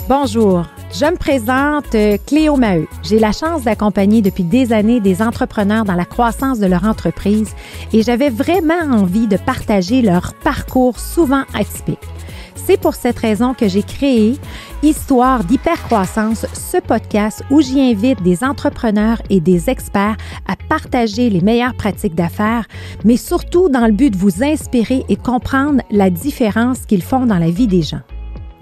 Bonjour, je me présente Cléo Maheu. J'ai la chance d'accompagner depuis des années des entrepreneurs dans la croissance de leur entreprise et j'avais vraiment envie de partager leur parcours souvent atypique. C'est pour cette raison que j'ai créé Histoire d'hypercroissance, ce podcast où j'y invite des entrepreneurs et des experts à partager les meilleures pratiques d'affaires, mais surtout dans le but de vous inspirer et comprendre la différence qu'ils font dans la vie des gens.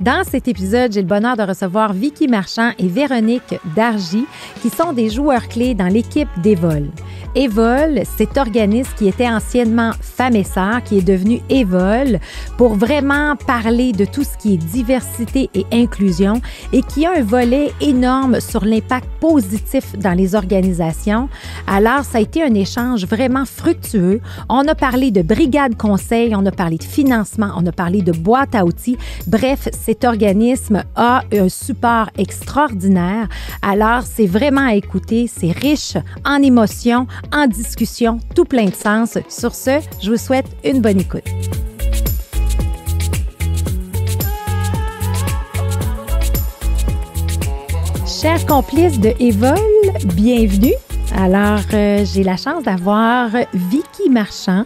Dans cet épisode, j'ai le bonheur de recevoir Vicky Marchand et Véronique Dargy, qui sont des joueurs clés dans l'équipe d'Evol. Evol, cet organisme qui était anciennement Femmes et Sœurs, qui est devenu Evol, pour vraiment parler de tout ce qui est diversité et inclusion et qui a un volet énorme sur l'impact positif dans les organisations. Alors, ça a été un échange vraiment fructueux. On a parlé de brigade conseil, on a parlé de financement, on a parlé de boîte à outils. Bref, cet organisme a un support extraordinaire. Alors, c'est vraiment à écouter. C'est riche en émotions, en discussion, tout plein de sens. Sur ce, je vous souhaite une bonne écoute. Chers complices de Evol, bienvenue. Alors, j'ai la chance d'avoir Vicky Marchand,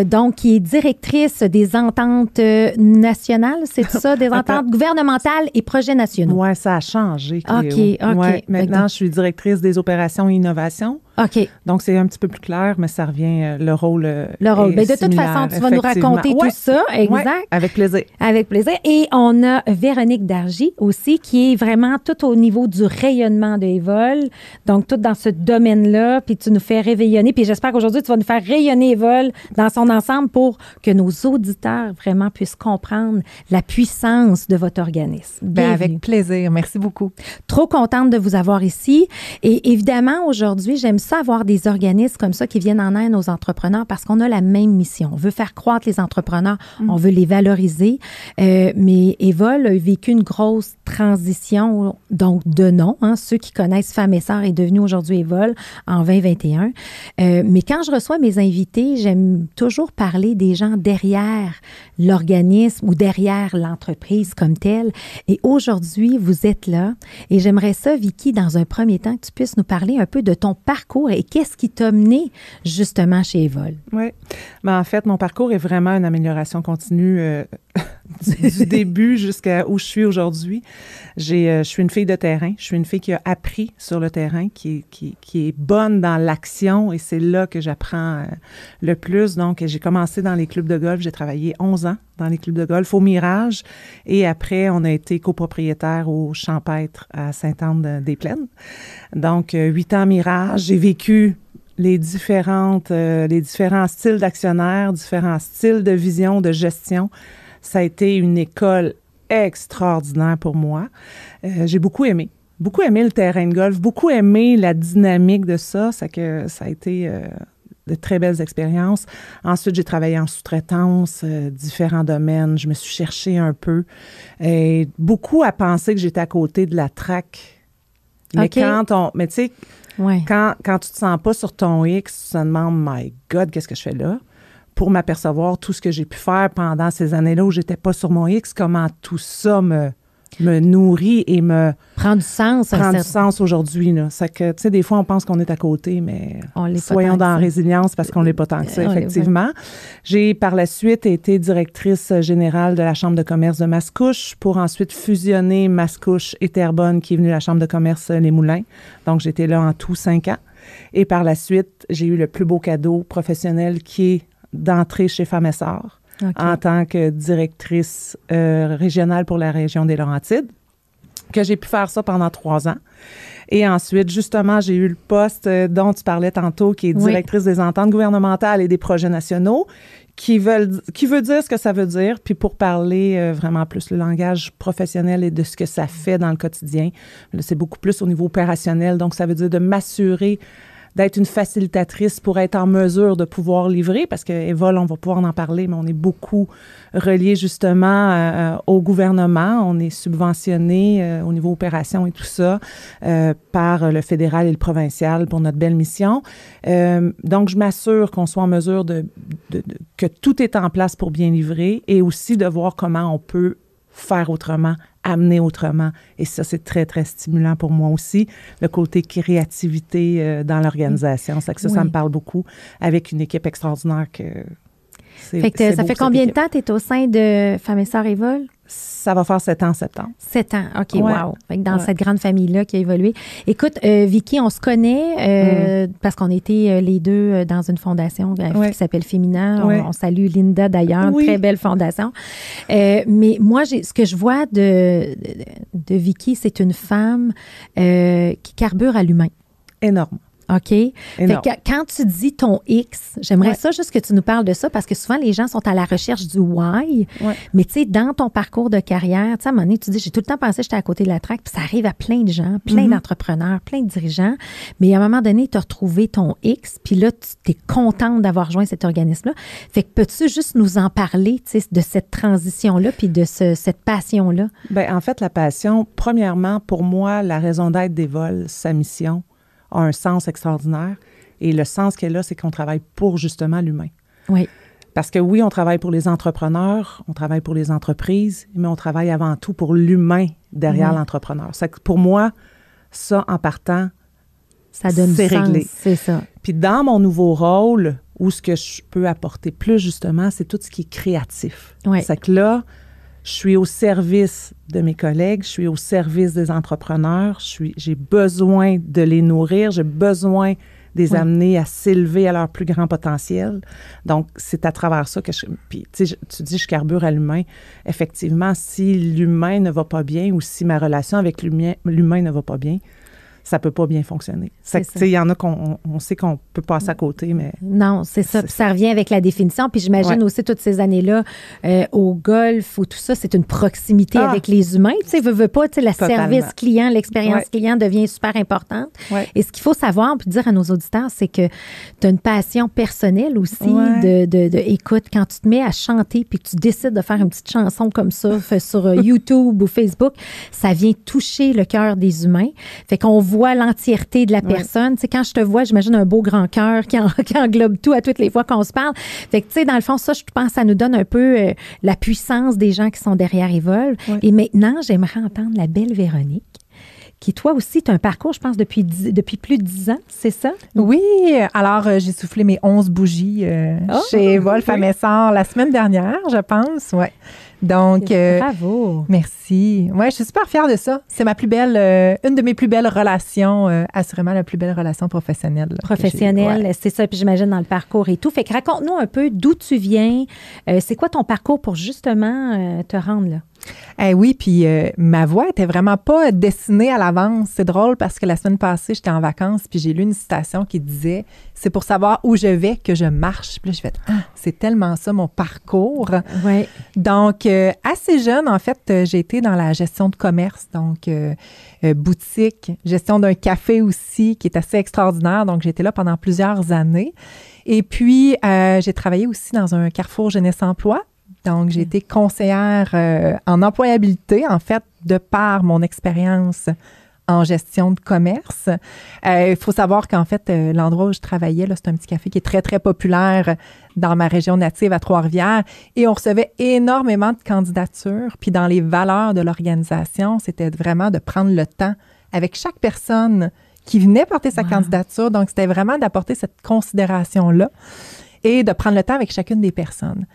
donc qui est directrice des ententes nationales, c'est ça, des ententes gouvernementales et projets nationaux. Oui, ça a changé, Cléo. OK. Ouais, maintenant, je suis directrice des opérations et innovations. OK. Donc, c'est un petit peu plus clair, mais ça revient, le rôle Le rôle. Bien, de toute façon, tu vas nous raconter tout ça. Exact. Ouais, avec plaisir. Avec plaisir. Et on a Véronique Dargy aussi, qui est vraiment tout au niveau du rayonnement de Evol. Donc, tout dans ce domaine-là. Puis, tu nous fais réveillonner. Puis, j'espère qu'aujourd'hui, tu vas nous faire rayonner Evol dans son ensemble pour que nos auditeurs vraiment puissent comprendre la puissance de votre organisme. Bien, avec plaisir. Merci beaucoup. Trop contente de vous avoir ici. Et évidemment, aujourd'hui, j'aime ça avoir des organismes comme ça qui viennent en aide aux entrepreneurs parce qu'on a la même mission. On veut faire croître les entrepreneurs, on veut les valoriser. Mais Evol a vécu une grosse transition, donc de nom. Ceux qui connaissent Femmes et Sœurs est devenu aujourd'hui Evol en 2021. Mais quand je reçois mes invités, j'aime toujours parler des gens derrière l'organisme ou derrière l'entreprise comme telle. Et aujourd'hui, vous êtes là. Et j'aimerais ça, Vicky, dans un premier temps, que tu puisses nous parler un peu de ton parcours et qu'est-ce qui t'a mené justement chez Evol? Oui. En fait, mon parcours est vraiment une amélioration continue du début jusqu'à où je suis aujourd'hui. Je suis une fille de terrain. Je suis une fille qui a appris sur le terrain, qui est bonne dans l'action et c'est là que j'apprends le plus. Donc, j'ai commencé dans les clubs de golf. J'ai travaillé 11 ans dans les clubs de golf au Mirage et après, on a été copropriétaire au Champêtre à Sainte-Anne-des-Plaines. Donc, 8 ans Mirage. J'ai vécu les différents styles d'actionnaires, différents styles de vision, de gestion. Ça a été une école extraordinaire pour moi. J'ai beaucoup aimé le terrain de golf, beaucoup aimé la dynamique de ça. Ça a été de très belles expériences. Ensuite, j'ai travaillé en sous-traitance, différents domaines. Je me suis cherchée un peu. Et beaucoup à penser que j'étais à côté de la traque. Mais okay. Mais tu sais, ouais. Quand tu te sens pas sur ton X, tu te demandes, my God, qu'est-ce que je fais là? Pour m'apercevoir tout ce que j'ai pu faire pendant ces années-là où j'étais pas sur mon X, comment tout ça me nourrit et me... Prend du sens aujourd'hui, là. C'est que, tu sais, des fois, on pense qu'on est à côté, mais soyons dans la résilience parce qu'on l'est pas tant que ça, effectivement. J'ai, par la suite, été directrice générale de la Chambre de commerce de Mascouche pour ensuite fusionner Mascouche et Terrebonne, qui est venue la Chambre de commerce Les Moulins. Donc, j'étais là en tout 5 ans. Et par la suite, j'ai eu le plus beau cadeau professionnel qui est d'entrer chez Femmes et Sœurs. Okay. En tant que directrice régionale pour la région des Laurentides, que j'ai pu faire ça pendant 3 ans. Et ensuite, justement, j'ai eu le poste dont tu parlais tantôt, qui est directrice des ententes gouvernementales et des projets nationaux, qui veut dire ce que ça veut dire, puis pour parler vraiment plus le langage professionnel et de ce que ça fait dans le quotidien. Là, c'est beaucoup plus au niveau opérationnel, donc ça veut dire de m'assurer d'être une facilitatrice pour être en mesure de pouvoir livrer, parce que Evol, on va pouvoir en parler, mais on est beaucoup relié justement au gouvernement. On est subventionné au niveau opération et tout ça par le fédéral et le provincial pour notre belle mission. Donc, je m'assure qu'on soit en mesure que tout est en place pour bien livrer et aussi de voir comment on peut faire autrement amener autrement. Et ça, c'est très, très stimulant pour moi aussi, le côté créativité dans l'organisation. Ça me parle beaucoup avec une équipe extraordinaire que ça fait combien de temps tu es au sein de Femmes et Sœurs Évol? Ça va faire 7 ans en septembre. 7 ans, OK, wow. Fait que dans cette grande famille-là qui a évolué. Écoute, Vicky, on se connaît parce qu'on était les deux dans une fondation qui s'appelle Fémina. On salue Linda d'ailleurs, très belle fondation. Mais moi, ce que je vois de Vicky, c'est une femme qui carbure à l'humain. Énorme. OK. Fait que quand tu dis ton X, j'aimerais ça juste que tu nous parles de ça parce que souvent, les gens sont à la recherche du why. Mais tu sais, dans ton parcours de carrière, tu sais, à un moment donné, tu dis, j'ai tout le temps pensé que j'étais à côté de la traque, puis ça arrive à plein de gens, plein d'entrepreneurs, plein de dirigeants. Mais à un moment donné, tu as retrouvé ton X, puis là, tu es contente d'avoir rejoint cet organisme-là. Fait que peux-tu juste nous en parler, tu sais, de cette transition-là, puis de cette passion-là? Bien, en fait, la passion, premièrement, pour moi, la raison d'être d'Évol, sa mission, a un sens extraordinaire. Et le sens qu'elle a, c'est qu'on travaille pour justement l'humain. Oui. Parce que oui, on travaille pour les entrepreneurs, on travaille pour les entreprises, mais on travaille avant tout pour l'humain derrière l'entrepreneur. Pour moi, ça, en partant, ça donne c'est sens, réglé. C'est ça. Puis dans mon nouveau rôle, où ce que je peux apporter plus, justement, c'est tout ce qui est créatif. Oui. C'est que là, je suis au service de mes collègues, je suis au service des entrepreneurs, j'ai besoin de les nourrir, j'ai besoin de les amener à s'élever à leur plus grand potentiel. Donc, c'est à travers ça que puis, tu sais, tu dis, je carbure à l'humain. Effectivement, si l'humain ne va pas bien ou si ma relation avec l'humain ne va pas bien, ça peut pas bien fonctionner. Il y en a qu'on sait qu'on peut passer à côté, mais... Non, c'est ça. Puis ça revient avec la définition. Puis j'imagine aussi toutes ces années-là au golf ou tout ça, c'est une proximité avec les humains. Tu sais, veux pas, tu sais, le service client, l'expérience client devient super importante. Et ce qu'il faut savoir, puis dire à nos auditeurs, c'est que tu as une passion personnelle aussi écoute, quand tu te mets à chanter puis que tu décides de faire une petite chanson comme ça sur YouTube ou Facebook, ça vient toucher le cœur des humains. Fait qu'on voit l'entièreté de la personne. Tu sais, quand je te vois, j'imagine un beau grand cœur qui englobe tout à toutes les fois qu'on se parle. Fait que, tu sais, dans le fond, ça, je pense, ça nous donne un peu la puissance des gens qui sont derrière Évol. Et maintenant, j'aimerais entendre la belle Véronique, qui, toi aussi, tu as un parcours, je pense, depuis plus de 10 ans, c'est ça? Oui. Alors, j'ai soufflé mes 11 bougies chez Évol Femmes et Sœurs la semaine dernière, je pense. Ouais. Donc, bravo. Merci. Ouais, je suis super fière de ça. C'est une de mes plus belles relations, assurément la plus belle relation professionnelle. Professionnelle, c'est ça. Puis j'imagine dans le parcours et tout. Fait que raconte-nous un peu d'où tu viens. C'est quoi ton parcours pour justement te rendre là? Oui, puis ma voix était vraiment pas dessinée à l'avance. C'est drôle parce que la semaine passée, j'étais en vacances puis j'ai lu une citation qui disait « C'est pour savoir où je vais que je marche ». Puis là, j'ai fait « Ah, c'est tellement ça mon parcours ». Ouais. Donc, assez jeune, en fait, j'ai été dans la gestion de commerce, donc boutique, gestion d'un café aussi qui est assez extraordinaire. Donc, j'ai été là pendant plusieurs années. Et puis, j'ai travaillé aussi dans un Carrefour Jeunesse Emploi. Donc, j'ai été conseillère en employabilité, en fait, de par mon expérience en gestion de commerce. Il faut savoir qu'en fait, l'endroit où je travaillais, là, c'est un petit café qui est très, très populaire dans ma région native à Trois-Rivières. Et on recevait énormément de candidatures. Puis dans les valeurs de l'organisation, c'était vraiment de prendre le temps avec chaque personne qui venait porter sa candidature. Donc, c'était vraiment d'apporter cette considération-là et de prendre le temps avec chacune des personnes.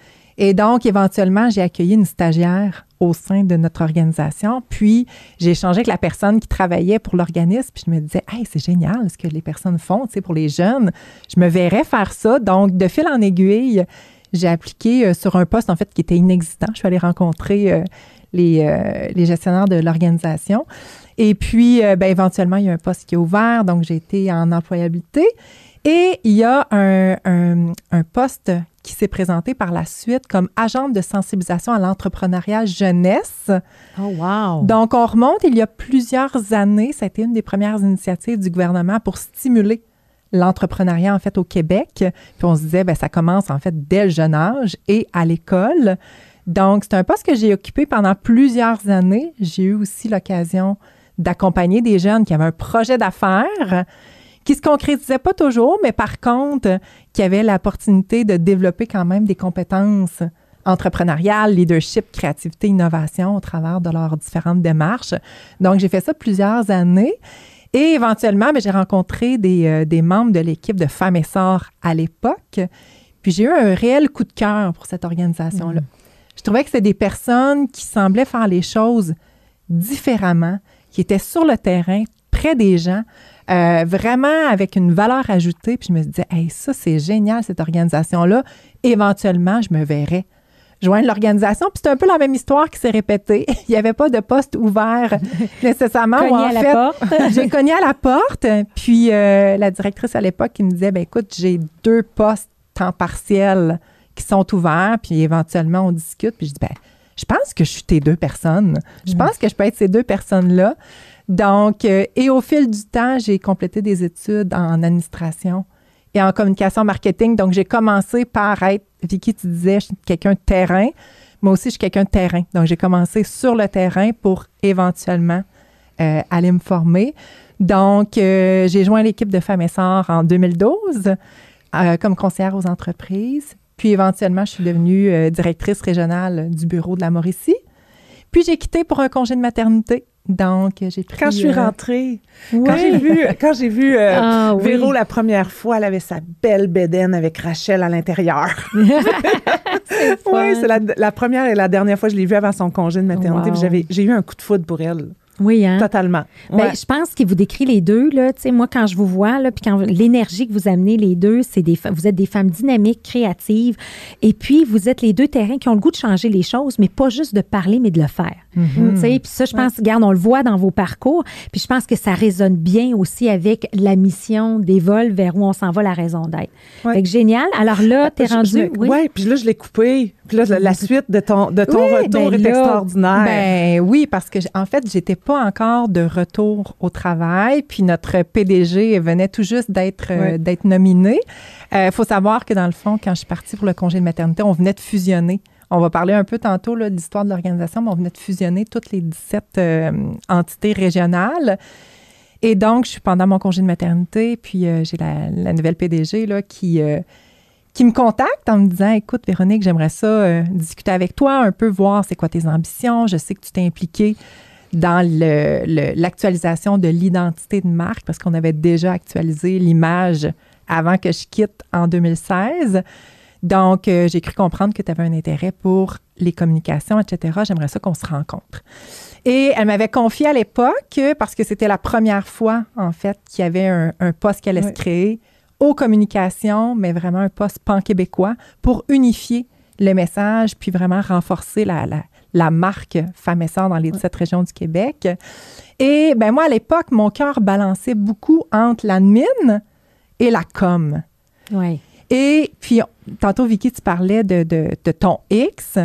Et donc, éventuellement, j'ai accueilli une stagiaire au sein de notre organisation. Puis, j'ai échangé avec la personne qui travaillait pour l'organisme. Puis, je me disais, « Hey, c'est génial ce que les personnes font, tu sais, pour les jeunes. Je me verrais faire ça. » Donc, de fil en aiguille, j'ai appliqué sur un poste, en fait, qui était inexistant. Je suis allée rencontrer les gestionnaires de l'organisation. Et puis, éventuellement, il y a un poste qui est ouvert. Donc, j'ai été en employabilité. Et il y a un poste qui s'est présenté par la suite comme agente de sensibilisation à l'entrepreneuriat jeunesse. Oh, wow! Donc, on remonte il y a plusieurs années. Ça a été une des premières initiatives du gouvernement pour stimuler l'entrepreneuriat, en fait, au Québec. Puis on se disait, ça commence, en fait, dès le jeune âge et à l'école. Donc, c'est un poste que j'ai occupé pendant plusieurs années. J'ai eu aussi l'occasion d'accompagner des jeunes qui avaient un projet d'affaires qui se concrétisait pas toujours, mais par contre, qui avait l'opportunité de développer quand même des compétences entrepreneurial, leadership, créativité, innovation au travers de leurs différentes démarches. Donc, j'ai fait ça plusieurs années. Et éventuellement, j'ai rencontré des membres de l'équipe de Femmes Essor à l'époque. Puis j'ai eu un réel coup de cœur pour cette organisation-là. Je trouvais que c'était des personnes qui semblaient faire les choses différemment, qui étaient sur le terrain, près des gens, vraiment avec une valeur ajoutée. Puis je me disais, hey, ça, c'est génial, cette organisation-là. Éventuellement, je me verrais joindre l'organisation. Puis c'est un peu la même histoire qui s'est répétée. Il n'y avait pas de poste ouvert nécessairement. J'ai cogné à la porte. Puis la directrice à l'époque qui me disait, écoute, j'ai 2 postes temps partiel qui sont ouverts. Puis éventuellement, on discute. Puis je dis, je pense que je suis tes 2 personnes. Je pense que je peux être ces 2 personnes-là. Donc, et au fil du temps, j'ai complété des études en administration et en communication marketing. Donc, j'ai commencé par être, Vicky, tu disais, je suis quelqu'un de terrain. Moi aussi, je suis quelqu'un de terrain. Donc, j'ai commencé sur le terrain pour éventuellement aller me former. Donc, j'ai joint l'équipe de Femmes Essor en 2012 comme conseillère aux entreprises. Puis, éventuellement, je suis devenue directrice régionale du bureau de la Mauricie. Puis, j'ai quitté pour un congé de maternité. Donc, j'ai pris... Quand je suis rentrée, quand j'ai vu Véro la première fois, elle avait sa belle bédaine avec Rachel à l'intérieur. Oui, c'est la première et la dernière fois que je l'ai vue avant son congé de maternité. Wow. J'ai eu un coup de foudre pour elle. Oui, hein? Totalement. Ouais. Je pense qu'il vous décrit les deux, là. Tu sais, moi, quand je vous vois, là, puis quand l'énergie que vous amenez les deux, vous êtes des femmes dynamiques, créatives. Et puis, vous êtes les 2 terrains qui ont le goût de changer les choses, mais pas juste de parler, mais de le faire. Tu sais, puis ça, je pense, regarde, on le voit dans vos parcours. Puis je pense que ça résonne bien aussi avec la mission des vols vers où on s'en va, la raison d'être. Ouais. Fait que génial. Alors là, t'es rendu... Oui, puis là, je l'ai coupé. Puis là, la suite de ton retour est extraordinaire. Oui, parce que en fait, j'étais pas encore de retour au travail. Puis notre PDG venait tout juste d'être nominé. Faut savoir que dans le fond, quand je suis partie pour le congé de maternité, on venait de fusionner. On va parler un peu tantôt là, de l'histoire de l'organisation, mais on venait de fusionner toutes les 17 entités régionales. Et donc, je suis pendant mon congé de maternité, puis j'ai la nouvelle PDG là, qui me contacte en me disant, écoute, Véronique, j'aimerais ça discuter avec toi, un peu voir c'est quoi tes ambitions. Je sais que tu t'es impliquée dans l'actualisation de l'identité de marque parce qu'on avait déjà actualisé l'image avant que je quitte en 2016. Donc, j'ai cru comprendre que tu avais un intérêt pour les communications, etc. J'aimerais ça qu'on se rencontre. Et elle m'avait confié à l'époque, parce que c'était la première fois, en fait, qu'il y avait un poste qui allait se créer aux communications, mais vraiment un poste pan-québécois pour unifier le message puis vraiment renforcer la marque Femmes Essor dans les 17 régions du Québec. Et moi, à l'époque, mon cœur balançait beaucoup entre l'admin et la com. Oui. Et puis, tantôt, Vicky, tu parlais de ton X.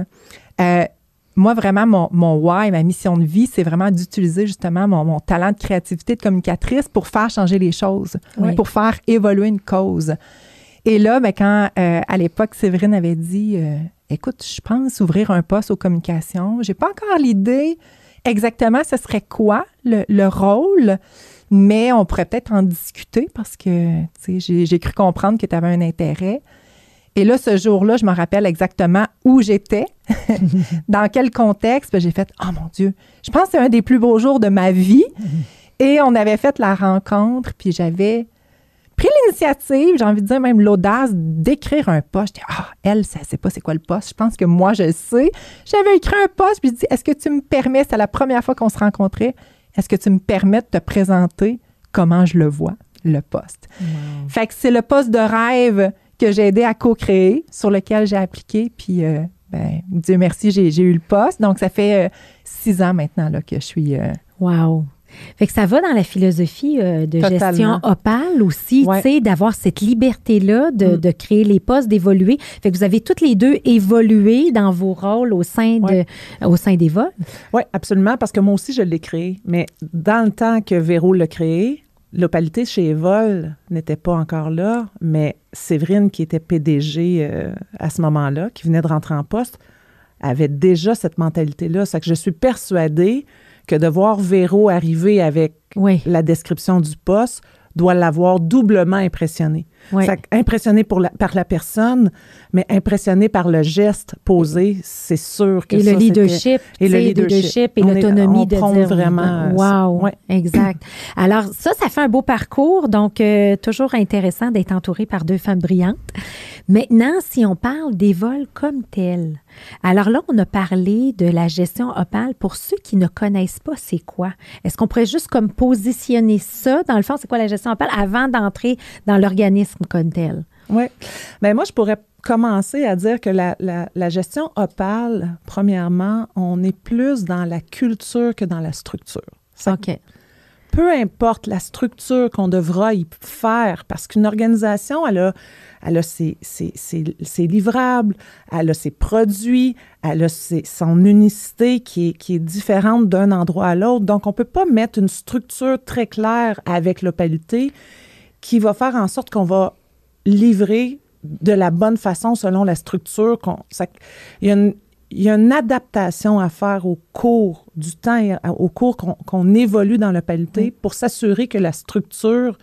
Moi, vraiment, mon why, ma mission de vie, c'est vraiment d'utiliser justement mon talent de créativité de communicatrice pour faire changer les choses, pour faire évoluer une cause. Et là, quand, à l'époque, Séverine avait dit, écoute, je pense ouvrir un poste aux communications. J'ai pas encore l'idée exactement ce serait quoi le rôle, mais on pourrait peut-être en discuter parce que, tu sais, j'ai cru comprendre que tu avais un intérêt. Et là, ce jour-là, je me rappelle exactement où j'étais, dans quel contexte. J'ai fait, oh mon Dieu, je pense que c'est un des plus beaux jours de ma vie. Et on avait fait la rencontre, puis j'avais pris l'initiative, j'ai envie de dire même l'audace d'écrire un poste. J'étais, elle, ça ne sait pas c'est quoi le poste. Je pense que moi, je le sais. J'avais écrit un poste, puis je dis, est-ce que tu me permets, c'est la première fois qu'on se rencontrait, est-ce que tu me permets de te présenter comment je le vois, le poste? Wow. Fait que c'est le poste de rêve que j'ai aidé à co-créer, sur lequel j'ai appliqué, puis Dieu merci, j'ai eu le poste. Donc, ça fait 6 ans maintenant là, que je suis... Wow! Fait que ça va dans la philosophie de Totalement. Gestion Opale aussi, tu sais, d'avoir cette liberté-là de créer les postes, d'évoluer. Fait que vous avez toutes les deux évolué dans vos rôles au sein des vols. Oui, absolument, parce que moi aussi, je l'ai créé. Mais dans le temps que Véro l'a créé, l'opalité chez Evol n'était pas encore là, mais Séverine, qui était PDG à ce moment-là, qui venait de rentrer en poste, avait déjà cette mentalité-là. C'est que je suis persuadée que de voir Véro arriver avec la description du poste doit l'avoir doublement impressionné. Oui. Impressionné par la personne, mais impressionné par le geste posé, c'est sûr que et le leadership. Et le leadership et l'autonomie de dire vraiment. Wow, ouais. Exact. Alors, ça fait un beau parcours. Donc, toujours intéressant d'être entouré par 2 femmes brillantes. Maintenant, si on parle des vols comme tels, alors là, on a parlé de la gestion Opale. Pour ceux qui ne connaissent pas, c'est quoi? Est-ce qu'on pourrait juste comme positionner ça, dans le fond, c'est quoi la gestion Opale, avant d'entrer dans l'organisme comme tel? Oui. Bien, moi, je pourrais commencer à dire que la gestion Opale, premièrement, on est plus dans la culture que dans la structure. OK. Peu importe la structure qu'on devra y faire, parce qu'une organisation, elle a ses livrables, elle a ses produits, elle a son unicité qui est différente d'un endroit à l'autre. Donc, on ne peut pas mettre une structure très claire avec l'opalité qui va faire en sorte qu'on va livrer de la bonne façon selon la structure. Il y a une adaptation à faire au cours du temps et au cours qu'on évolue dans l'opalité pour s'assurer que la structure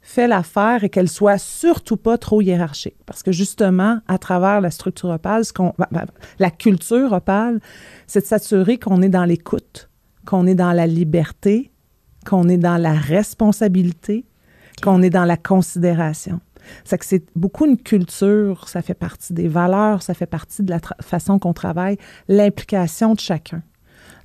fait l'affaire et qu'elle soit surtout pas trop hiérarchique. Parce que justement, à travers la structure Opale, la culture Opale, c'est de s'assurer qu'on est dans l'écoute, qu'on est dans la liberté, qu'on est dans la responsabilité, qu'on est dans la considération. C'est que c'est beaucoup une culture, ça fait partie des valeurs, ça fait partie de la façon qu'on travaille, l'implication de chacun.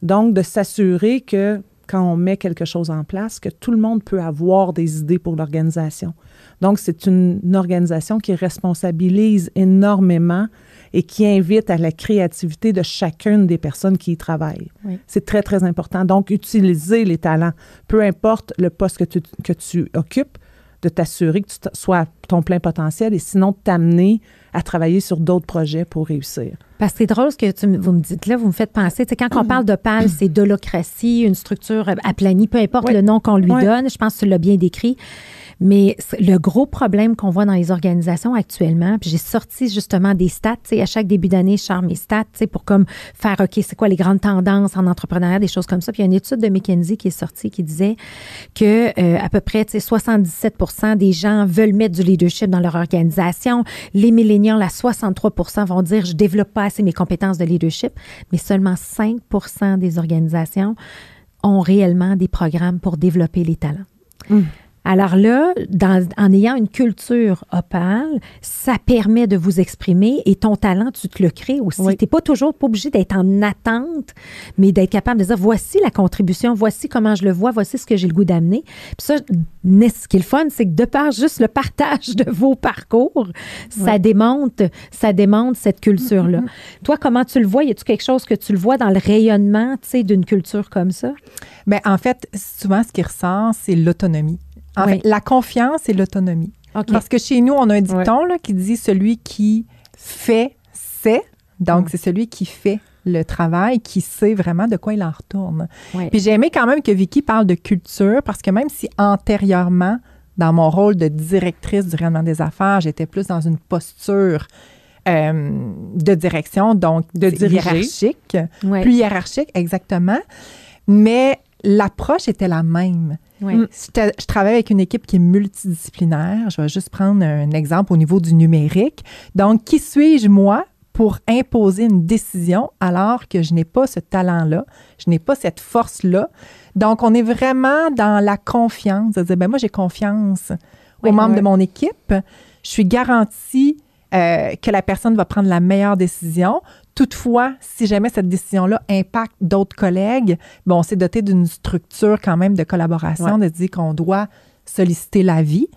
Donc, de s'assurer que quand on met quelque chose en place, que tout le monde peut avoir des idées pour l'organisation. Donc, c'est une organisation qui responsabilise énormément et qui invite à la créativité de chacune des personnes qui y travaillent. Oui. C'est très, très important. Donc, utiliser les talents, peu importe le poste que tu occupes, de t'assurer que tu sois à ton plein potentiel et sinon de t'amener à travailler sur d'autres projets pour réussir. Parce que c'est drôle ce que vous me dites là, vous me faites penser, tu sais, quand on parle d'Opale, c'est d'holocratie, une structure aplanie, peu importe le nom qu'on lui donne, je pense que tu l'as bien décrit. Mais le gros problème qu'on voit dans les organisations actuellement, puis j'ai sorti justement des stats, tu sais, à chaque début d'année, je sors mes stats, tu sais, pour comme faire, OK, c'est quoi les grandes tendances en entrepreneuriat, des choses comme ça. Puis il y a une étude de McKinsey qui est sortie qui disait que à peu près, tu sais, 77% des gens veulent mettre du leadership dans leur organisation. Les millénials, à 63% vont dire, je développe pas assez mes compétences de leadership. Mais seulement 5% des organisations ont réellement des programmes pour développer les talents. Alors là, en ayant une culture Opale, ça permet de vous exprimer et ton talent, tu te le crées aussi. Oui. Tu n'es pas obligé d'être en attente, mais d'être capable de dire, voici la contribution, voici comment je le vois, voici ce que j'ai le goût d'amener. Puis ça, ce qui est le fun, c'est que de par juste le partage de vos parcours, ça démonte cette culture-là. Toi, comment tu le vois? Y a-t-il quelque chose que tu le vois dans le rayonnement, tu sais, d'une culture comme ça? Bien, en fait, souvent, ce qui ressort, c'est l'autonomie. En fait, la confiance et l'autonomie. Okay. Parce que chez nous, on a un dicton là, qui dit « celui qui fait, sait ». Donc, c'est celui qui fait le travail, qui sait vraiment de quoi il en retourne. Oui. Puis j'ai aimé quand même que Vicky parle de culture, parce que même si antérieurement, dans mon rôle de directrice du rayonnement des affaires, j'étais plus dans une posture de direction, donc de hiérarchique, plus hiérarchique, exactement. Mais l'approche était la même. Oui. Je travaille avec une équipe qui est multidisciplinaire. Je vais juste prendre un exemple au niveau du numérique. Donc, qui suis-je, moi, pour imposer une décision alors que je n'ai pas ce talent-là, je n'ai pas cette force-là? Donc, on est vraiment dans la confiance. De dire, ben moi, j'ai confiance aux membres de mon équipe. Je suis garantie que la personne va prendre la meilleure décision. Toutefois, si jamais cette décision-là impacte d'autres collègues, on s'est doté d'une structure quand même de collaboration, de dire qu'on doit solliciter l'avis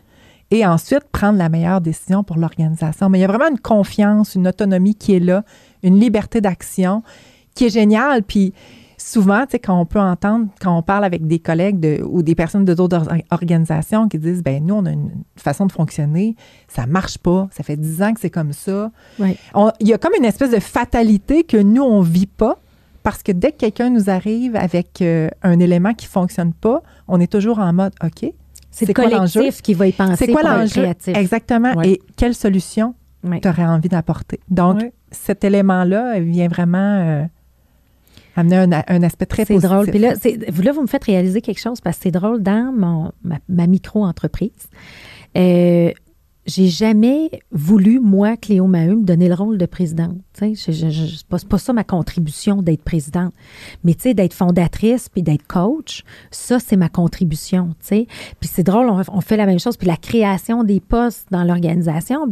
et ensuite prendre la meilleure décision pour l'organisation. Mais il y a vraiment une confiance, une autonomie qui est là, une liberté d'action qui est géniale. Puis souvent, tu sais, quand on peut entendre, quand on parle avec des collègues ou des personnes d'autres organisations qui disent, ben nous, on a une façon de fonctionner, ça marche pas, ça fait 10 ans que c'est comme ça. Oui. Il y a comme une espèce de fatalité que nous, on vit pas, parce que dès que quelqu'un nous arrive avec un élément qui fonctionne pas, on est toujours en mode, OK, c'est le collectif qui va y penser. C'est quoi l'enjeu? Exactement. Oui. Et quelle solution tu aurais envie d'apporter? Donc, cet élément-là vient vraiment amener un aspect très positif. C'est drôle. Puis là, vous me faites réaliser quelque chose parce que c'est drôle dans ma micro-entreprise. J'ai jamais voulu, moi, Cléo Maheu, me donner le rôle de présidente. C'est pas ça ma contribution d'être présidente. Mais d'être fondatrice puis d'être coach, ça, c'est ma contribution. T'sais. Puis c'est drôle, on fait la même chose. Puis la création des postes dans l'organisation,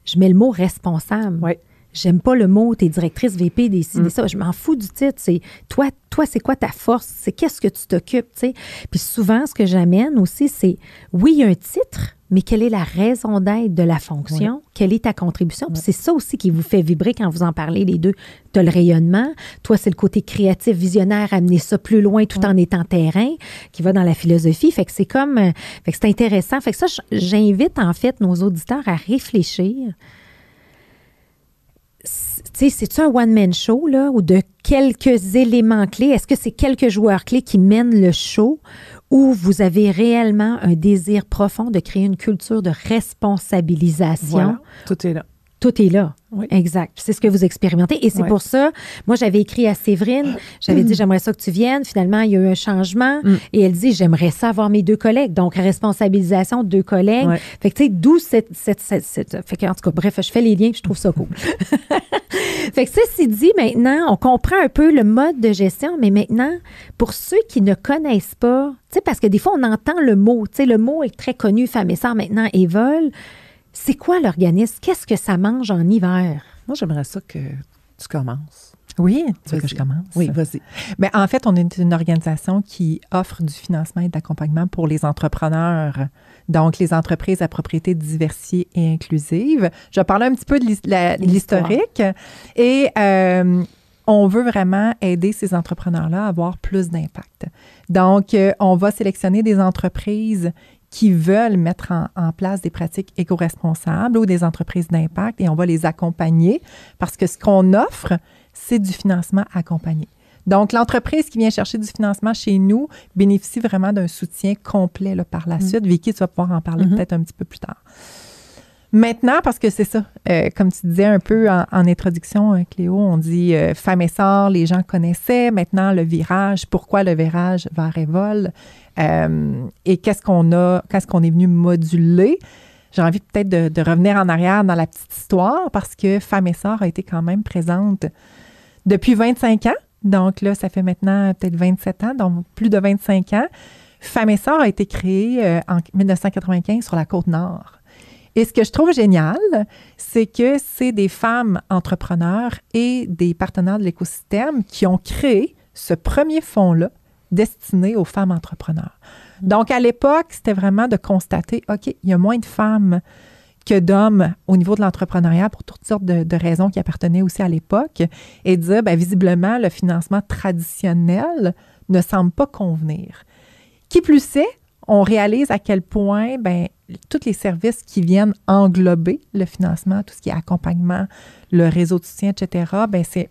je mets le mot responsable. Oui. J'aime pas le mot, t'es directrice VP des ça. Je m'en fous du titre. C'est toi, c'est quoi ta force? C'est qu'est-ce que tu t'occupes, tu sais? Puis souvent, ce que j'amène aussi, c'est, oui, il y a un titre, mais quelle est la raison d'être de la fonction? Oui. Quelle est ta contribution? Puis c'est ça aussi qui vous fait vibrer quand vous en parlez, les deux. Tu as le rayonnement. Toi, c'est le côté créatif, visionnaire, amener ça plus loin tout en étant terrain, qui va dans la philosophie. Fait que c'est comme... fait que c'est intéressant. Fait que ça, j'invite, en fait, nos auditeurs à réfléchir. Tu sais, c'est-tu un one-man show, là, ou de quelques éléments clés? Est-ce que c'est quelques joueurs clés qui mènent le show ou vous avez réellement un désir profond de créer une culture de responsabilisation? Voilà, tout est là. Tout est là. Oui. Exact. C'est ce que vous expérimentez. Et c'est pour ça, moi, j'avais écrit à Séverine, j'avais dit, j'aimerais ça que tu viennes. Finalement, il y a eu un changement. Et elle dit, j'aimerais ça avoir mes 2 collègues. Donc, responsabilisation de 2 collègues. Ouais. Fait que, tu sais, d'où cette... Fait que, en tout cas, bref, je fais les liens et je trouve ça cool. Fait que, ceci dit, maintenant, on comprend un peu le mode de gestion, mais maintenant, pour ceux qui ne connaissent pas, tu sais, parce que des fois, on entend le mot. Tu sais, le mot est très connu, Femmes et Sœurs, maintenant, Evol. C'est quoi l'organisme? Qu'est-ce que ça mange en hiver? Moi, j'aimerais ça que tu commences. Oui, tu veux que je commence? Oui, vas-y. Mais en fait, on est une organisation qui offre du financement et d'accompagnement pour les entrepreneurs. Donc, les entreprises à propriété diversifiée et inclusive. Je vais parler un petit peu de l'historique. Et on veut vraiment aider ces entrepreneurs-là à avoir plus d'impact. Donc, on va sélectionner des entreprises qui veulent mettre en place des pratiques éco-responsables ou des entreprises d'impact et on va les accompagner parce que ce qu'on offre, c'est du financement accompagné. Donc, l'entreprise qui vient chercher du financement chez nous bénéficie vraiment d'un soutien complet là, par la suite. Vicky, tu vas pouvoir en parler peut-être un petit peu plus tard. Maintenant, parce que c'est ça, comme tu disais un peu en introduction, Cléo, on dit Femmes et Sœurs, les gens connaissaient. Maintenant, le virage, pourquoi le virage vers Evol? Et qu'est-ce qu'on est venu moduler? J'ai envie peut-être de revenir en arrière dans la petite histoire parce que Femmes et Sœurs a été quand même présente depuis 25 ans. Donc là, ça fait maintenant peut-être 27 ans, donc plus de 25 ans. Femmes et Sœurs a été créée en 1995 sur la Côte-Nord. Et ce que je trouve génial, c'est que c'est des femmes entrepreneurs et des partenaires de l'écosystème qui ont créé ce premier fonds-là destiné aux femmes entrepreneurs. Donc, à l'époque, c'était vraiment de constater, OK, il y a moins de femmes que d'hommes au niveau de l'entrepreneuriat pour toutes sortes de raisons qui appartenaient aussi à l'époque et de dire, bien, visiblement, le financement traditionnel ne semble pas convenir. Qui plus est, on réalise à quel point, bien, tous les services qui viennent englober le financement, tout ce qui est accompagnement, le réseau de soutien, etc., bien, c'est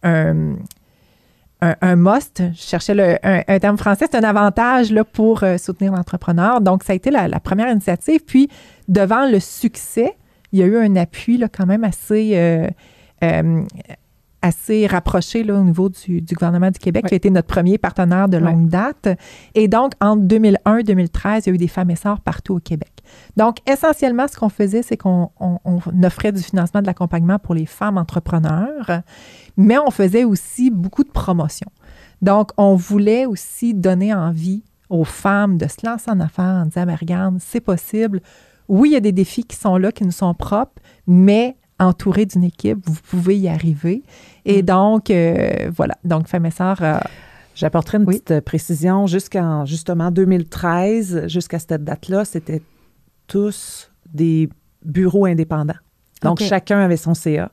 un must. Je cherchais un terme français, c'est un avantage là, pour soutenir l'entrepreneur. Donc, ça a été la première initiative. Puis, devant le succès, il y a eu un appui là, quand même assez rapproché là, au niveau du gouvernement du Québec, qui a été notre premier partenaire de longue date. Et donc, entre 2001 et 2013, il y a eu des Femmes et Sœurs partout au Québec. Donc, essentiellement, ce qu'on faisait, c'est qu'on offrait du financement de l'accompagnement pour les femmes entrepreneurs, mais on faisait aussi beaucoup de promotion. Donc, on voulait aussi donner envie aux femmes de se lancer en affaires en disant, mais regarde, c'est possible. Oui, il y a des défis qui sont là, qui nous sont propres, mais entouré d'une équipe, vous pouvez y arriver. Et donc, voilà. Donc, Femmes et Sœurs... J'apporterai une petite précision. Justement, 2013, jusqu'à cette date-là, c'était tous des bureaux indépendants. Donc, chacun avait son CA.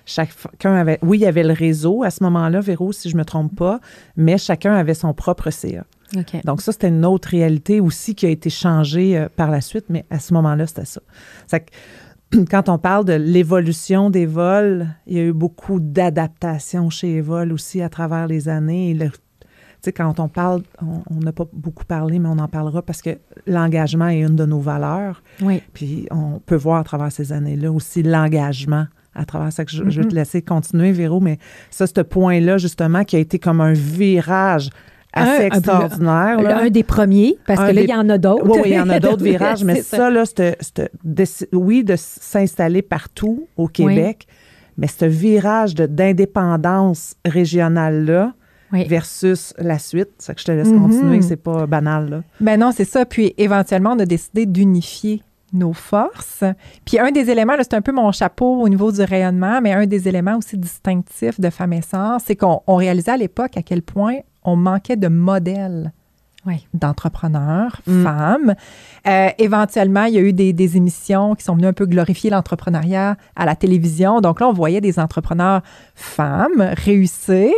Chacun avait... Oui, il y avait le réseau à ce moment-là, Véro, si je ne me trompe pas, mais chacun avait son propre CA. Okay. Donc, ça, c'était une autre réalité aussi qui a été changée par la suite, mais à ce moment-là, c'était ça. Quand on parle de l'évolution d'Evol, il y a eu beaucoup d'adaptations chez Evol aussi à travers les années. Tu sais, quand on parle, on n'a pas beaucoup parlé, mais on en parlera parce que l'engagement est une de nos valeurs. Oui. Puis on peut voir à travers ces années-là aussi l'engagement à travers ça. Je vais te laisser continuer, Véro, mais ça, ce point-là, justement, qui a été comme un virage assez extraordinaire. Un des premiers, parce que là, il y en a d'autres. Oui, il y en a d'autres virages, mais ça, là, de s'installer partout au Québec, mais ce virage d'indépendance régionale-là, versus la suite. C'est ça que je te laisse continuer, c'est pas banal, là. Ben non, c'est ça. Puis éventuellement, on a décidé d'unifier nos forces. Puis un des éléments, là, c'est un peu mon chapeau au niveau du rayonnement, mais un des éléments aussi distinctifs de Femmes et Sœurs, c'est qu'on réalisait à l'époque à quel point on manquait de modèles d'entrepreneurs, femmes. Éventuellement, il y a eu des émissions qui sont venues un peu glorifier l'entrepreneuriat à la télévision. Donc là, on voyait des entrepreneurs femmes réussir.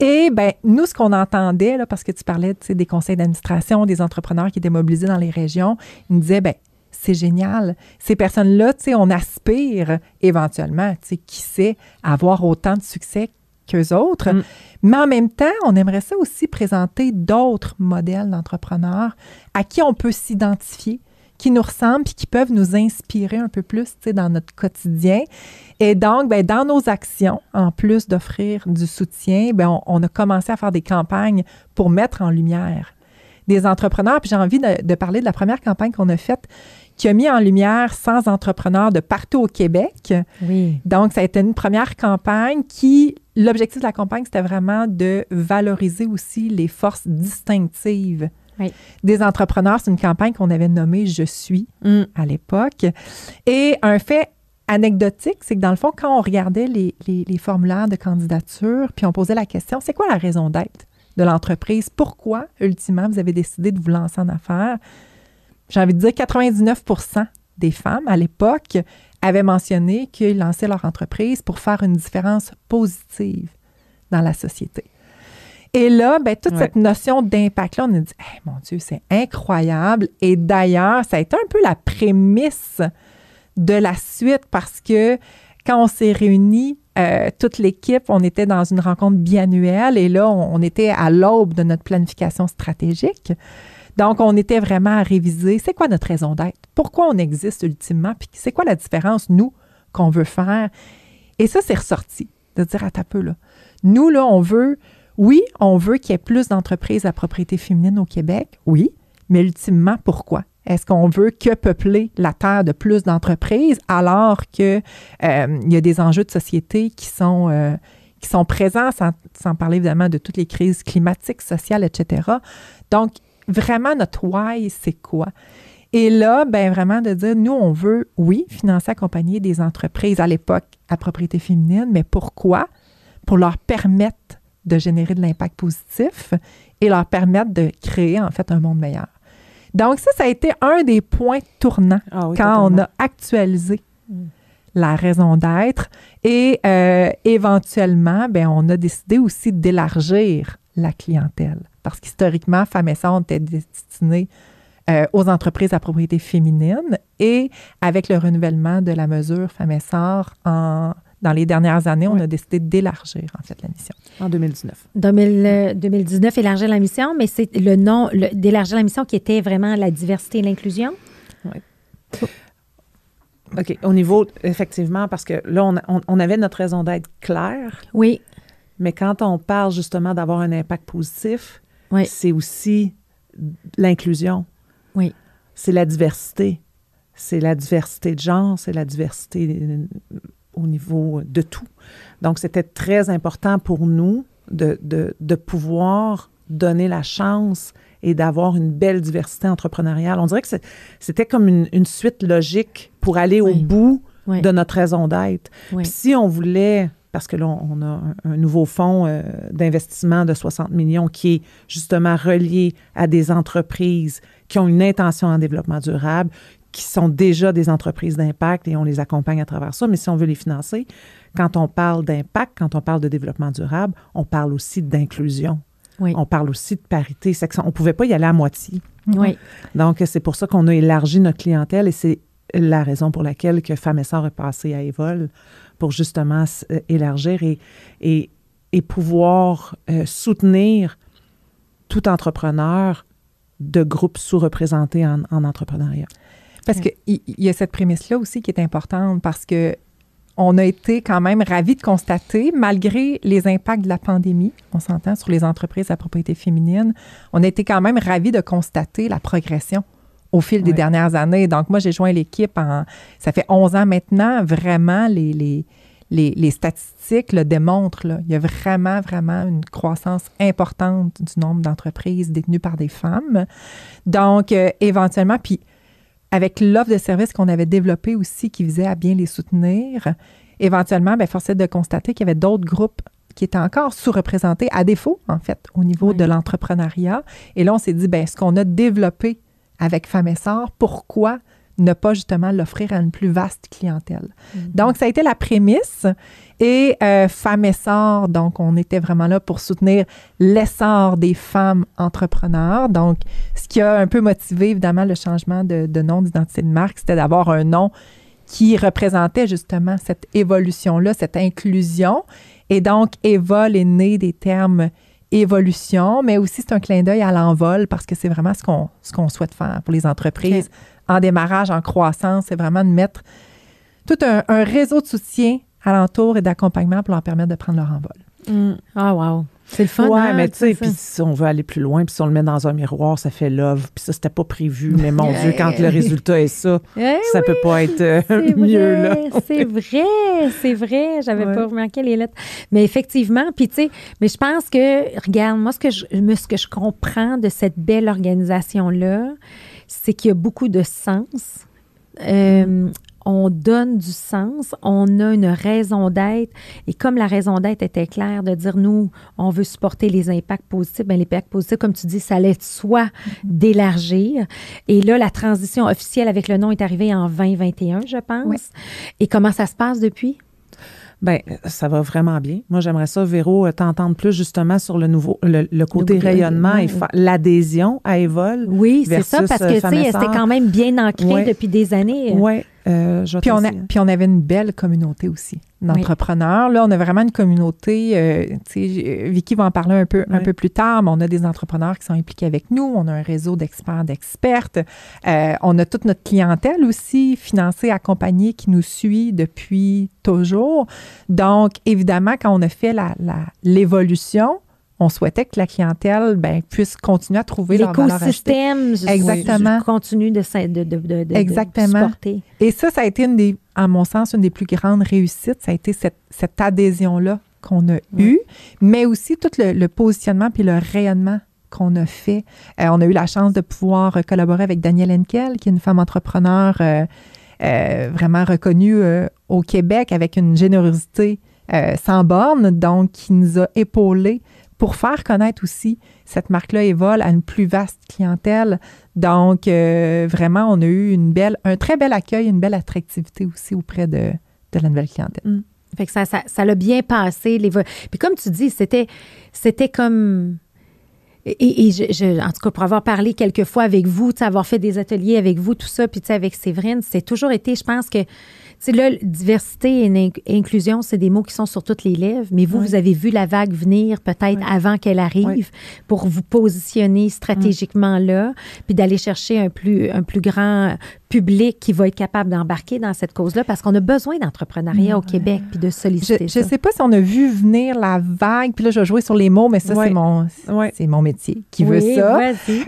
Et bien, nous, ce qu'on entendait, là, parce que tu parlais des conseils d'administration, des entrepreneurs qui étaient mobilisés dans les régions, ils nous disaient, bien, c'est génial. Ces personnes-là, tu sais, on aspire éventuellement, tu sais, qui sait, à avoir autant de succès qu'eux autres. Mais en même temps, on aimerait ça aussi présenter d'autres modèles d'entrepreneurs à qui on peut s'identifier, qui nous ressemblent puis qui peuvent nous inspirer un peu plus, tu sais, dans notre quotidien. Et donc, bien, dans nos actions, en plus d'offrir du soutien, bien, on a commencé à faire des campagnes pour mettre en lumière des entrepreneurs. Puis j'ai envie de parler de la première campagne qu'on a faite qui a mis en lumière 100 entrepreneurs de partout au Québec. Oui. Donc, ça a été une première campagne l'objectif de la campagne, c'était vraiment de valoriser aussi les forces distinctives des entrepreneurs. C'est une campagne qu'on avait nommée « Je suis » à l'époque. Et un fait anecdotique, c'est que dans le fond, quand on regardait les formulaires de candidature, puis on posait la question, c'est quoi la raison d'être de l'entreprise? Pourquoi, ultimement, vous avez décidé de vous lancer en affaires? J'ai envie de dire 99% des femmes, à l'époque, avaient mentionné qu'ils lançaient leur entreprise pour faire une différence positive dans la société. Et là, bien, toute cette notion d'impact-là, on a dit hey, « mon Dieu, c'est incroyable ». Et d'ailleurs, ça a été un peu la prémisse de la suite parce que quand on s'est réunis, toute l'équipe, on était dans une rencontre biannuelle et là, on était à l'aube de notre planification stratégique. Donc, on était vraiment à réviser c'est quoi notre raison d'être, pourquoi on existe ultimement, puis c'est quoi la différence, nous, qu'on veut faire. Et ça, c'est ressorti, de dire à ta peu, là. Nous, là, on veut qu'il y ait plus d'entreprises à propriété féminine au Québec, oui, mais ultimement, pourquoi? Est-ce qu'on veut que peupler la terre de plus d'entreprises alors qu'il y a des enjeux de société qui sont présents, sans parler évidemment de toutes les crises climatiques, sociales, etc. Donc, vraiment, notre why, c'est quoi? Et là, bien, vraiment de dire, nous, on veut, oui, financer, accompagner des entreprises à l'époque à propriété féminine, mais pourquoi? Pour leur permettre de générer de l'impact positif et leur permettre de créer, en fait, un monde meilleur. Donc, ça a été un des points tournants quand on a actualisé la raison d'être. Et éventuellement, bien, on a décidé aussi d'élargir la clientèle. Parce qu'historiquement, Femmes et Sœurs était destiné aux entreprises à propriété féminine. Et avec le renouvellement de la mesure Femmes et Sœurs dans les dernières années, on a décidé d'élargir, en fait, la mission. En 2019. 2019, élargir la mission, mais c'est le nom d'élargir la mission qui était vraiment la diversité et l'inclusion? Oui. OK. Au niveau, effectivement, parce que là, on avait notre raison d'être claire. Oui. Mais quand on parle justement d'avoir un impact positif, c'est aussi l'inclusion. Oui. C'est la diversité. C'est la diversité de genre, c'est la diversité au niveau de tout. Donc, c'était très important pour nous de pouvoir donner la chance et d'avoir une belle diversité entrepreneuriale. On dirait que c'était comme une suite logique pour aller au bout de notre raison d'être. Oui. Puis si on voulait, parce que là, on a un nouveau fonds d'investissement de 60 millions qui est justement relié à des entreprises qui ont une intention en développement durable, qui sont déjà des entreprises d'impact et on les accompagne à travers ça. Mais si on veut les financer, quand on parle d'impact, quand on parle de développement durable, on parle aussi d'inclusion. Oui. On parle aussi de parité. On ne pouvait pas y aller à moitié. Oui. Donc, c'est pour ça qu'on a élargi notre clientèle et c'est la raison pour laquelle que Femmes et Sœurs est passé à Évol pour justement élargir et pouvoir soutenir tout entrepreneur de groupes sous-représentés en entrepreneuriat. Parce qu'il y a cette prémisse-là aussi qui est importante parce que on a été quand même ravis de constater, malgré les impacts de la pandémie, on s'entend, sur les entreprises à propriété féminine, on a été quand même ravis de constater la progression au fil des dernières années. Donc, moi, j'ai joint l'équipe ça fait 11 ans maintenant. Vraiment, les statistiques le démontrent. Là. Il y a vraiment, vraiment une croissance importante du nombre d'entreprises détenues par des femmes. Donc, éventuellement, puis avec l'offre de services qu'on avait développée aussi qui visait à bien les soutenir, éventuellement, bien, force est de constater qu'il y avait d'autres groupes qui étaient encore sous-représentés, à défaut, en fait, au niveau de l'entrepreneuriat. Et là, on s'est dit, bien, ce qu'on a développé avec Femmes Essor, pourquoi ne pas justement l'offrir à une plus vaste clientèle? Donc, ça a été la prémisse. Et Femmes Essor, donc, on était vraiment là pour soutenir l'essor des femmes entrepreneurs. Donc, ce qui a un peu motivé, évidemment, le changement de nom d'identité de marque, c'était d'avoir un nom qui représentait justement cette évolution-là, cette inclusion. Et donc, Évol est né des termes évolution, mais aussi c'est un clin d'œil à l'envol parce que c'est vraiment ce qu'on souhaite faire pour les entreprises en démarrage, en croissance. C'est vraiment de mettre tout un réseau de soutien alentour et d'accompagnement pour leur permettre de prendre leur envol. Ah, wow! C'est le fun. Ouais, mais tu sais, puis si on veut aller plus loin, puis si on le met dans un miroir, ça fait love. Puis ça, c'était pas prévu. Mais mon Dieu, quand le résultat est ça, ça peut pas être mieux, là. C'est vrai. J'avais pas remarqué les lettres. Mais effectivement, puis tu sais, mais je pense que, regarde, moi, ce que je comprends de cette belle organisation-là, c'est qu'il y a beaucoup de sens. On donne du sens, on a une raison d'être. Et comme la raison d'être était claire de dire, nous, on veut supporter les impacts positifs, bien, les impacts positifs, comme tu dis, ça allait de soi d'élargir. Et là, la transition officielle avec le nom est arrivée en 2021, je pense. Oui. Et comment ça se passe depuis? Bien, ça va vraiment bien. Moi, j'aimerais ça, Véro, t'entendre plus justement sur le côté rayonnement et l'adhésion à Évol. Oui, c'est ça, parce que, tu sais, c'était quand même bien ancré depuis des années. Oui. Puis on avait une belle communauté aussi d'entrepreneurs. Là, on a vraiment une communauté, Vicky va en parler un peu plus tard, mais on a des entrepreneurs qui sont impliqués avec nous. On a un réseau d'experts, d'expertes. On a toute notre clientèle aussi financée, accompagnée, qui nous suit depuis toujours. Donc, évidemment, quand on a fait l'évolution, on souhaitait que la clientèle puisse continuer à trouver leur valeur ajoutée. L'écosystème continue de supporter. Et ça a été, à mon sens, une des plus grandes réussites. Ça a été cette adhésion-là qu'on a eue, mais aussi tout le positionnement puis le rayonnement qu'on a fait. On a eu la chance de pouvoir collaborer avec Danielle Henkel, qui est une femme entrepreneur vraiment reconnue au Québec avec une générosité sans borne, donc qui nous a épaulés pour faire connaître aussi cette marque-là Évol à une plus vaste clientèle. Donc, vraiment, on a eu un très bel accueil, une belle attractivité aussi auprès de la nouvelle clientèle. Fait que ça l'a bien passé. Puis comme tu dis, c'était comme... Et en tout cas, pour avoir parlé quelques fois avec vous, avoir fait des ateliers avec vous, tout ça, puis avec Séverine, c'est toujours été, je pense que, là, diversité et inclusion, c'est des mots qui sont sur toutes les lèvres, mais vous avez vu la vague venir peut-être avant qu'elle arrive pour vous positionner stratégiquement là, puis d'aller chercher un plus grand public qui va être capable d'embarquer dans cette cause-là, parce qu'on a besoin d'entrepreneuriat au Québec, puis de solliciter ça. Je ne sais pas si on a vu venir la vague, puis là, je vais jouer sur les mots, mais ça, c'est mon métier qui veut ça.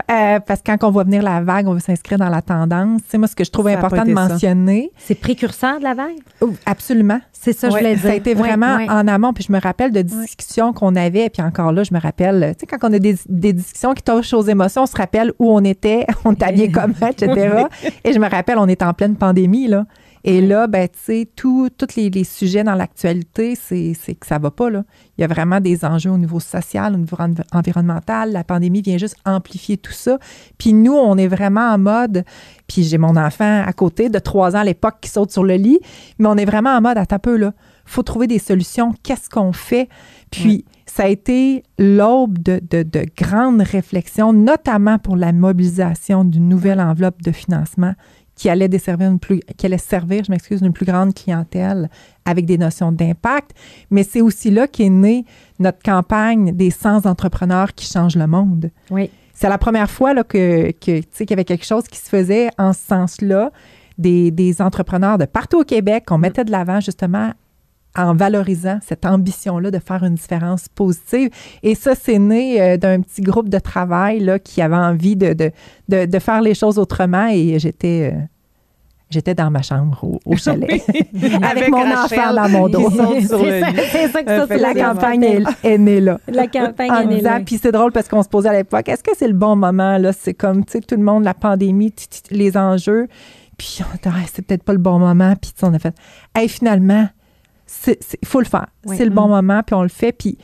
Parce que quand on voit venir la vague, on veut s'inscrire dans la tendance. C'est moi, ce que je trouve important de mentionner. C'est précurseur de la vague? Absolument. C'est ça, je voulais dire. Ça a été vraiment en amont, puis je me rappelle de discussions qu'on avait, puis encore là, je me rappelle, tu sais, quand on a des discussions qui touchent aux émotions, on se rappelle où on était, on est habillé comment, etc. Et je me rappelle, on est en pleine pandémie, là. Et là, tu sais, tous les sujets dans l'actualité, c'est que ça va pas, là. Il y a vraiment des enjeux au niveau social, au niveau environnemental. La pandémie vient juste amplifier tout ça. Puis nous, on est vraiment en mode, puis j'ai mon enfant à côté de 3 ans à l'époque qui saute sur le lit, mais on est vraiment en mode, attends un peu, là. Il faut trouver des solutions. Qu'est-ce qu'on fait? Puis ça a été l'aube de grandes réflexions, notamment pour la mobilisation d'une nouvelle enveloppe de financement qui allait servir une plus grande clientèle avec des notions d'impact. Mais c'est aussi là qu'est née notre campagne des 100 entrepreneurs qui changent le monde. Oui. C'est la première fois là, qu'il y avait quelque chose qui se faisait en ce sens-là. des entrepreneurs de partout au Québec qu'on mettait de l'avant justement en valorisant cette ambition-là de faire une différence positive. Et ça, c'est né d'un petit groupe de travail là, qui avait envie de faire les choses autrement. Et j'étais dans ma chambre au chalet avec mon enfant dans mon dos. C'est ça que ça, c'est la campagne est née là. La campagne est née là. Puis c'est drôle parce qu'on se posait à l'époque, est-ce que c'est le bon moment? Là? C'est comme, tu sais, tout le monde, la pandémie, les enjeux. Puis c'est peut-être pas le bon moment. Puis on a fait, finalement, il faut le faire. Oui. C'est le bon moment, puis on le fait. Puis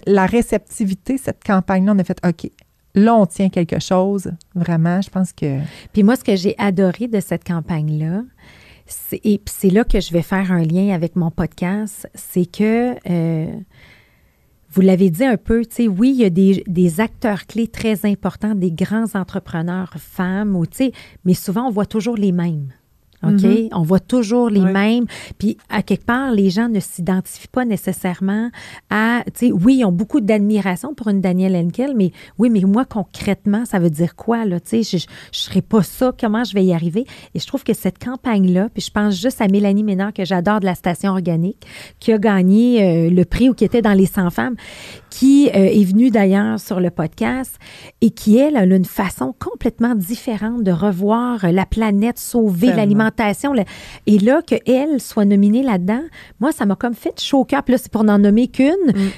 la réceptivité, cette campagne-là, on a fait, OK, là, on tient quelque chose. Vraiment, je pense que... Puis moi, ce que j'ai adoré de cette campagne-là, et c'est là que je vais faire un lien avec mon podcast, c'est que, vous l'avez dit un peu, tu sais, oui, il y a des acteurs clés très importants, des grands entrepreneurs femmes, ou, tu sais, mais souvent, on voit toujours les mêmes. OK? Mm-hmm. On voit toujours les mêmes. Puis, à quelque part, les gens ne s'identifient pas nécessairement à... Tu sais, oui, ils ont beaucoup d'admiration pour une Danielle Henkel, mais oui, mais moi, concrètement, ça veut dire quoi, là? Tu sais, je ne serais pas ça. Comment je vais y arriver? Et je trouve que cette campagne-là, puis je pense juste à Mélanie Ménard, que j'adore, de la Station Organique, qui a gagné le prix ou qui était dans les 100 femmes, qui est venue d'ailleurs sur le podcast et qui, elle, a une façon complètement différente de revoir la planète, sauver l'alimentation. Et là, qu'elle soit nominée là-dedans, moi, ça m'a comme fait chaud au cœur. Puis là, c'est pour n'en nommer qu'une,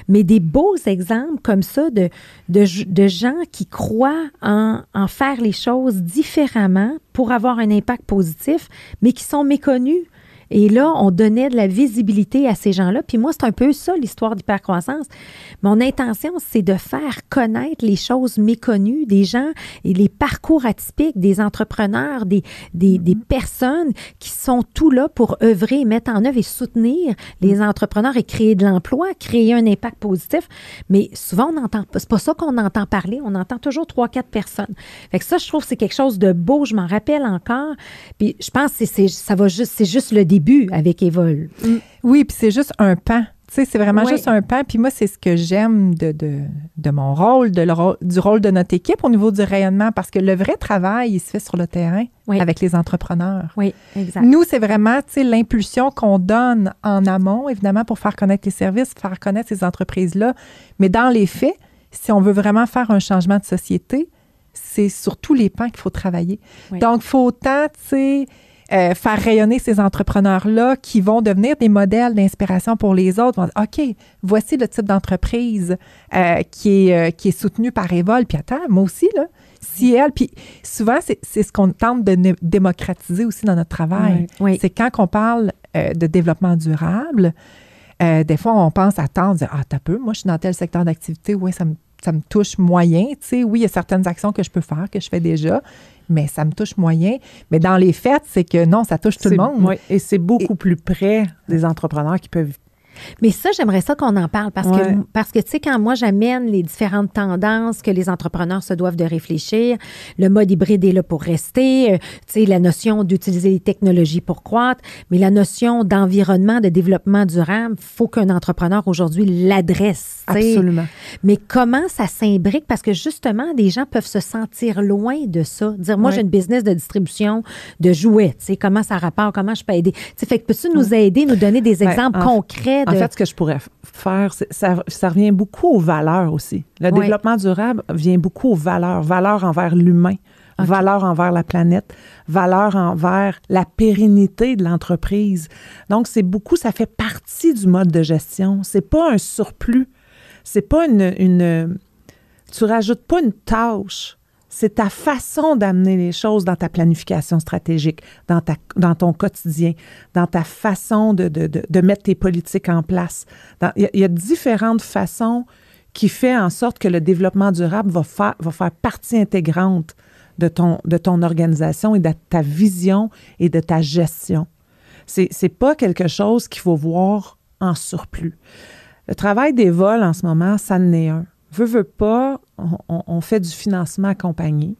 mais des beaux exemples comme ça de gens qui croient en faire les choses différemment pour avoir un impact positif, mais qui sont méconnus. Et là, on donnait de la visibilité à ces gens-là. Puis moi, c'est un peu ça, l'histoire d'hypercroissance. Mon intention, c'est de faire connaître les choses méconnues des gens et les parcours atypiques des entrepreneurs, des personnes qui sont tout là pour œuvrer, mettre en œuvre et soutenir les entrepreneurs et créer de l'emploi, créer un impact positif. Mais souvent, on entend, c'est pas ça qu'on entend parler. On entend toujours 3-4 personnes. Fait que ça, je trouve que c'est quelque chose de beau. Je m'en rappelle encore. Puis je pense que c'est juste le début avec Evol. Oui, puis c'est juste un pan. Tu sais, c'est vraiment juste un pan. Puis moi, c'est ce que j'aime de mon rôle, du rôle de notre équipe au niveau du rayonnement, parce que le vrai travail, il se fait sur le terrain avec les entrepreneurs. Oui, exact. Nous, c'est vraiment, tu sais, l'impulsion qu'on donne en amont, évidemment, pour faire connaître les services, faire connaître ces entreprises-là. Mais dans les faits, si on veut vraiment faire un changement de société, c'est sur tous les pans qu'il faut travailler. Oui. Donc, il faut autant, tu sais... faire rayonner ces entrepreneurs-là qui vont devenir des modèles d'inspiration pour les autres. Vont dire, OK, voici le type d'entreprise qui est soutenu par Evol. Puis attends, moi aussi, là, si elle... Puis souvent, c'est ce qu'on tente de démocratiser aussi dans notre travail. Oui. C'est quand on parle de développement durable, des fois, on pense à temps, on dit, t'as peu, moi, je suis dans tel secteur d'activité, oui, ça me touche moyen. Tu sais, oui, il y a certaines actions que je peux faire, que je fais déjà, mais ça me touche moyen. Mais dans les faits, c'est que non, ça touche tout le monde. Oui, et c'est beaucoup plus près des entrepreneurs qui peuvent... Mais ça, j'aimerais ça qu'on en parle parce que, tu sais, quand moi, j'amène les différentes tendances que les entrepreneurs se doivent de réfléchir, le mode hybride est là pour rester, tu sais, la notion d'utiliser les technologies pour croître, mais la notion d'environnement, de développement durable, il faut qu'un entrepreneur aujourd'hui l'adresse. Absolument. Mais comment ça s'imbrique? Parce que justement, des gens peuvent se sentir loin de ça. Dire, moi, j'ai une business de distribution de jouets, tu sais, comment ça rapporte, comment je peux aider? Tu sais, fait que peux-tu nous aider, nous donner des exemples concrets? En fait, ce que je pourrais faire, ça revient beaucoup aux valeurs aussi. Le développement durable vient beaucoup aux valeurs. Valeurs envers l'humain, valeurs envers la planète, valeurs envers la pérennité de l'entreprise. Donc, c'est beaucoup, ça fait partie du mode de gestion. C'est pas un surplus. C'est pas tu rajoutes pas une tâche. C'est ta façon d'amener les choses dans ta planification stratégique, dans ton quotidien, dans ta façon de mettre tes politiques en place. Il y a différentes façons qui font en sorte que le développement durable va faire partie intégrante de ton organisation et de ta vision et de ta gestion. C'est pas quelque chose qu'il faut voir en surplus. Le travail d'Evol en ce moment, ça en est un. Veut pas, on fait du financement accompagné,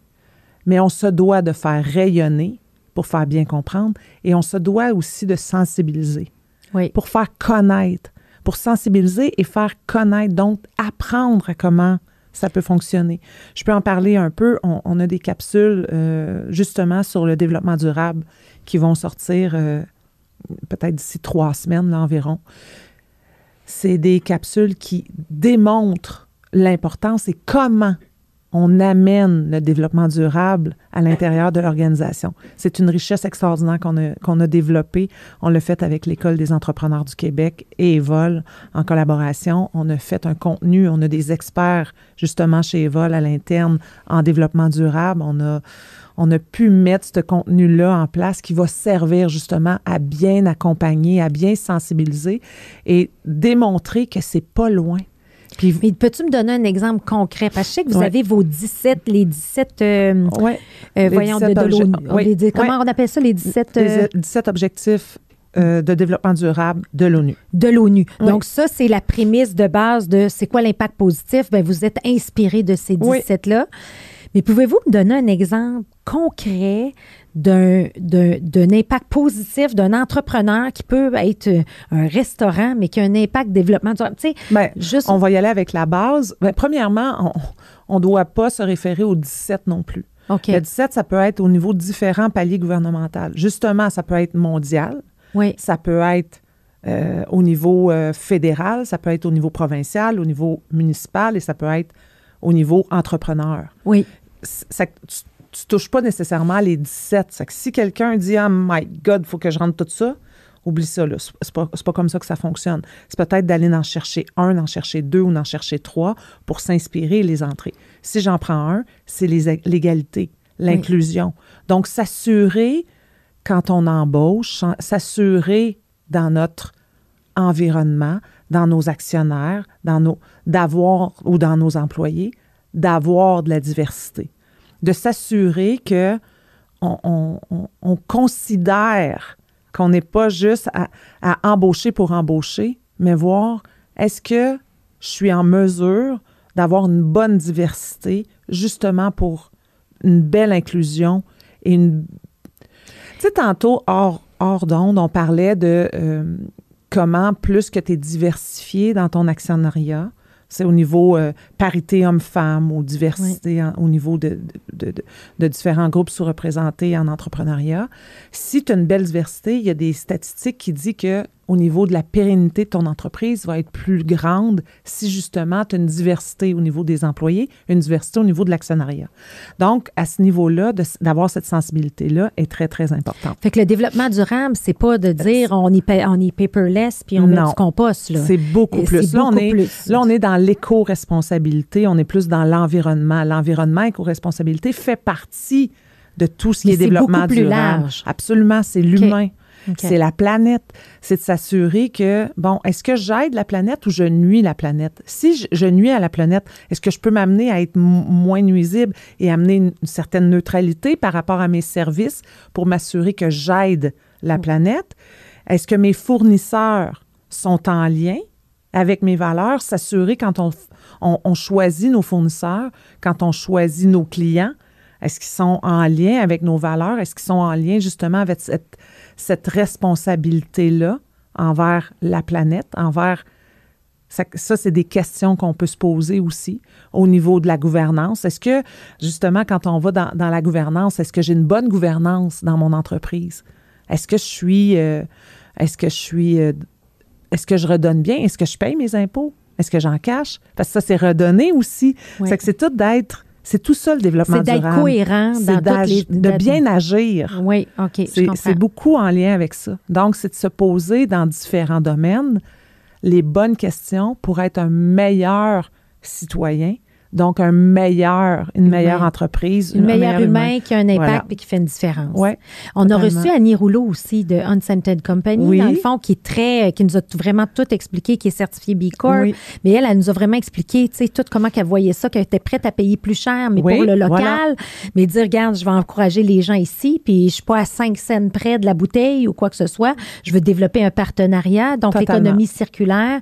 mais on se doit de faire rayonner pour faire bien comprendre et on se doit aussi de sensibiliser pour faire connaître, pour sensibiliser et faire connaître, donc apprendre à comment ça peut fonctionner. Je peux en parler un peu. On a des capsules, justement, sur le développement durable qui vont sortir peut-être d'ici 3 semaines, là, environ. C'est des capsules qui démontrent l'importance et comment on amène le développement durable à l'intérieur de l'organisation. C'est une richesse extraordinaire qu'on a développée. On l'a fait avec l'École des entrepreneurs du Québec et Evol en collaboration. On a fait un contenu, on a des experts justement chez Evol à l'interne en développement durable. On a pu mettre ce contenu-là en place qui va servir justement à bien accompagner, à bien sensibiliser et démontrer que c'est pas loin. Puis, mais peux-tu me donner un exemple concret? Parce que je sais que vous avez vos 17, les 17, voyons, 17 de l'ONU. Comment on appelle ça, les 17? Les 17 objectifs de développement durable de l'ONU. De l'ONU. Oui. Donc, ça, c'est la prémisse de base de c'est quoi l'impact positif? Bien, vous êtes inspiré de ces 17-là. Mais pouvez-vous me donner un exemple concret d'un impact positif d'un entrepreneur qui peut être un restaurant, mais qui a un impact développement durable? Tu sais, on va y aller avec la base. Bien, premièrement, on ne doit pas se référer aux 17 non plus. Okay. Le 17, ça peut être au niveau de différents paliers gouvernementaux. Justement, ça peut être mondial. Oui. Ça peut être au niveau fédéral, ça peut être au niveau provincial, au niveau municipal et ça peut être au niveau entrepreneur. Oui. Tu touches pas nécessairement les 17. C'est que si quelqu'un dit « Oh my God, il faut que je rentre tout ça », oublie ça, là. C'est pas comme ça que ça fonctionne. C'est peut-être d'aller en chercher un, d'en chercher 2 ou d'en chercher 3 pour s'inspirer et les entrer. Si j'en prends un, c'est l'égalité, l'inclusion. Oui. Donc, s'assurer quand on embauche, s'assurer dans notre environnement, dans nos actionnaires, dans nos employés, d'avoir de la diversité, de s'assurer que on considère qu'on n'est pas juste à embaucher pour embaucher, mais voir est-ce que je suis en mesure d'avoir une bonne diversité justement pour une belle inclusion et une... Tu sais, tantôt, hors d'onde, on parlait de comment plus que tu es diversifié dans ton actionnariat, c'est au niveau parité homme-femme ou diversité au niveau de différents groupes sous-représentés en entrepreneuriat. Si tu as une belle diversité, il y a des statistiques qui disent que au niveau de la pérennité de ton entreprise va être plus grande si justement tu as une diversité au niveau des employés, une diversité au niveau de l'actionnariat. Donc, à ce niveau-là, d'avoir cette sensibilité-là est très, très importante. Fait que le développement durable, c'est pas de dire on est paperless puis on met du compost. Là. C'est beaucoup plus. Là, on est dans l'éco-responsabilité, on est plus dans l'environnement. L'environnement, éco-responsabilité fait partie de tout ce qui est développement durable. Large. Absolument, c'est l'humain. Okay. C'est la planète. C'est de s'assurer que, bon, est-ce que j'aide la planète ou je nuis la planète? Si je nuis à la planète, est-ce que je peux m'amener à être moins nuisible et amener une certaine neutralité par rapport à mes services pour m'assurer que j'aide la planète? Est-ce que mes fournisseurs sont en lien avec mes valeurs? S'assurer quand on choisit nos fournisseurs, quand on choisit nos clients, est-ce qu'ils sont en lien avec nos valeurs? Est-ce qu'ils sont en lien justement avec cette responsabilité-là envers la planète, envers... Ça, c'est des questions qu'on peut se poser aussi au niveau de la gouvernance. Est-ce que, justement, quand on va dans la gouvernance, est-ce que j'ai une bonne gouvernance dans mon entreprise? Est-ce que je redonne bien? Est-ce que je paye mes impôts? Est-ce que j'en cache? Parce que ça, c'est redonner aussi. Oui. C'est tout d'être... C'est tout ça, le développement durable. C'est d'être cohérent de bien agir. Oui, OK, je comprends. C'est beaucoup en lien avec ça. Donc, c'est de se poser dans différents domaines les bonnes questions pour être un meilleur citoyen, donc une meilleure entreprise. Un meilleur humain qui a un impact et qui fait une différence. Ouais, on a reçu Annie Rouleau aussi de Unscented Company, dans le fond, qui nous a vraiment tout expliqué, qui est certifié B Corp. Oui. Mais elle nous a vraiment expliqué, tu sais, tout comment qu'elle voyait ça, qu'elle était prête à payer plus cher, mais pour le local. Mais dire, regarde, je vais encourager les gens ici, puis je suis pas à 5 cents près de la bouteille ou quoi que ce soit. Je veux développer un partenariat, donc l'économie circulaire.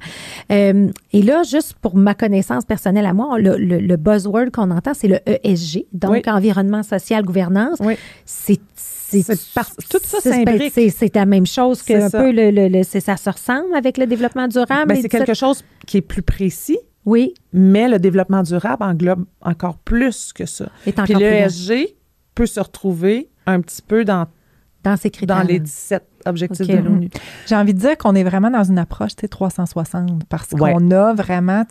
Et là, juste pour ma connaissance personnelle à moi, le buzzword qu'on entend, c'est le ESG, donc environnement, social, gouvernance. Oui. Tout ça s'imbrique. C'est la même chose que un peu ça se ressemble avec le développement durable. C'est quelque chose qui est plus précis, Oui. Mais le développement durable englobe encore plus que ça. Puis l'ESG peut se retrouver un petit peu dans ces critères. Dans les 17 objectifs de l'ONU. J'ai envie de dire qu'on est vraiment dans une approche 360 parce qu'on a vraiment,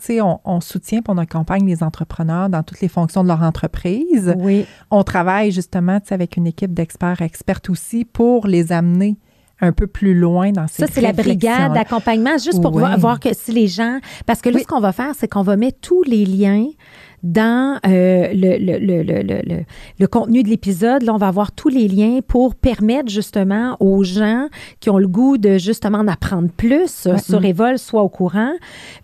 on soutient et on accompagne les entrepreneurs dans toutes les fonctions de leur entreprise. Oui. On travaille justement avec une équipe d'experts, expertes aussi pour les amener un peu plus loin dans ces réflexions. Ça, c'est la brigade d'accompagnement, juste pour voir que si les gens... Parce que là, ce qu'on va faire, c'est qu'on va mettre tous les liens dans le contenu de l'épisode. Là, on va avoir tous les liens pour permettre justement aux gens qui ont le goût de justement en apprendre plus sur Evol, soit au courant.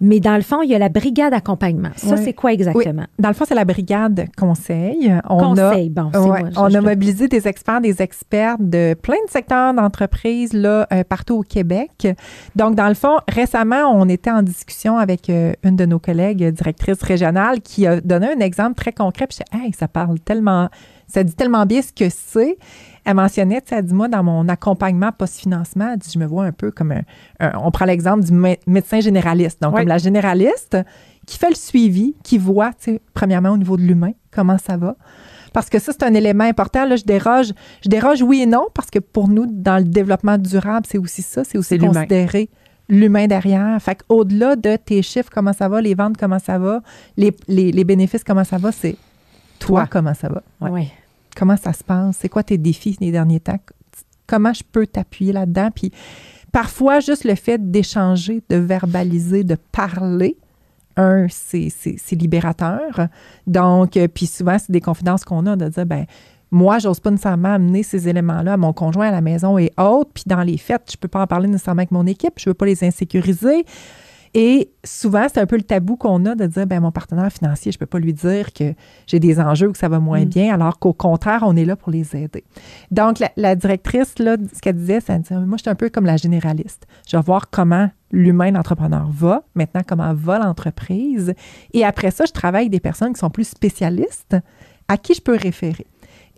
Mais dans le fond, il y a la brigade d'accompagnement. Ça, c'est quoi exactement? Oui. Dans le fond, c'est la brigade conseil. On a mobilisé des experts, des expertes de plein de secteurs d'entreprise là, partout au Québec. Donc, dans le fond, récemment, on était en discussion avec une de nos collègues directrices régionales qui a donné un exemple très concret. Puis je disais, hey, ça dit tellement bien ce que c'est. Elle mentionnait, elle dit, moi, dans mon accompagnement post-financement, elle dit, je me vois un peu comme on prend l'exemple du médecin généraliste. Donc, comme la généraliste qui fait le suivi, qui voit, premièrement, au niveau de l'humain, comment ça va. Parce que ça, c'est un élément important. Là, je déroge oui et non, parce que pour nous, dans le développement durable, c'est aussi ça. C'est aussi considérer l'humain derrière. Fait qu'au-delà de tes chiffres, comment ça va, les ventes, comment ça va, les bénéfices, comment ça va, c'est toi, comment ça va. Oui. Comment ça se passe? C'est quoi tes défis les derniers temps? Comment je peux t'appuyer là-dedans? Puis parfois, juste le fait d'échanger, de verbaliser, de parler, c'est libérateur. Donc, puis souvent, c'est des confidences qu'on a de dire, moi, j'ose pas nécessairement amener ces éléments-là à mon conjoint à la maison et autres. Puis dans les fêtes, je peux pas en parler nécessairement avec mon équipe. Je veux pas les insécuriser. Et souvent, c'est un peu le tabou qu'on a de dire, mon partenaire financier, je peux pas lui dire que j'ai des enjeux ou que ça va moins bien, alors qu'au contraire, on est là pour les aider. Donc, la directrice, là, ce qu'elle disait, c'est moi, je suis un peu comme la généraliste. Je vais voir comment l'humain, l'entrepreneur va, maintenant, comment va l'entreprise. Et après ça, je travaille avec des personnes qui sont plus spécialistes à qui je peux référer.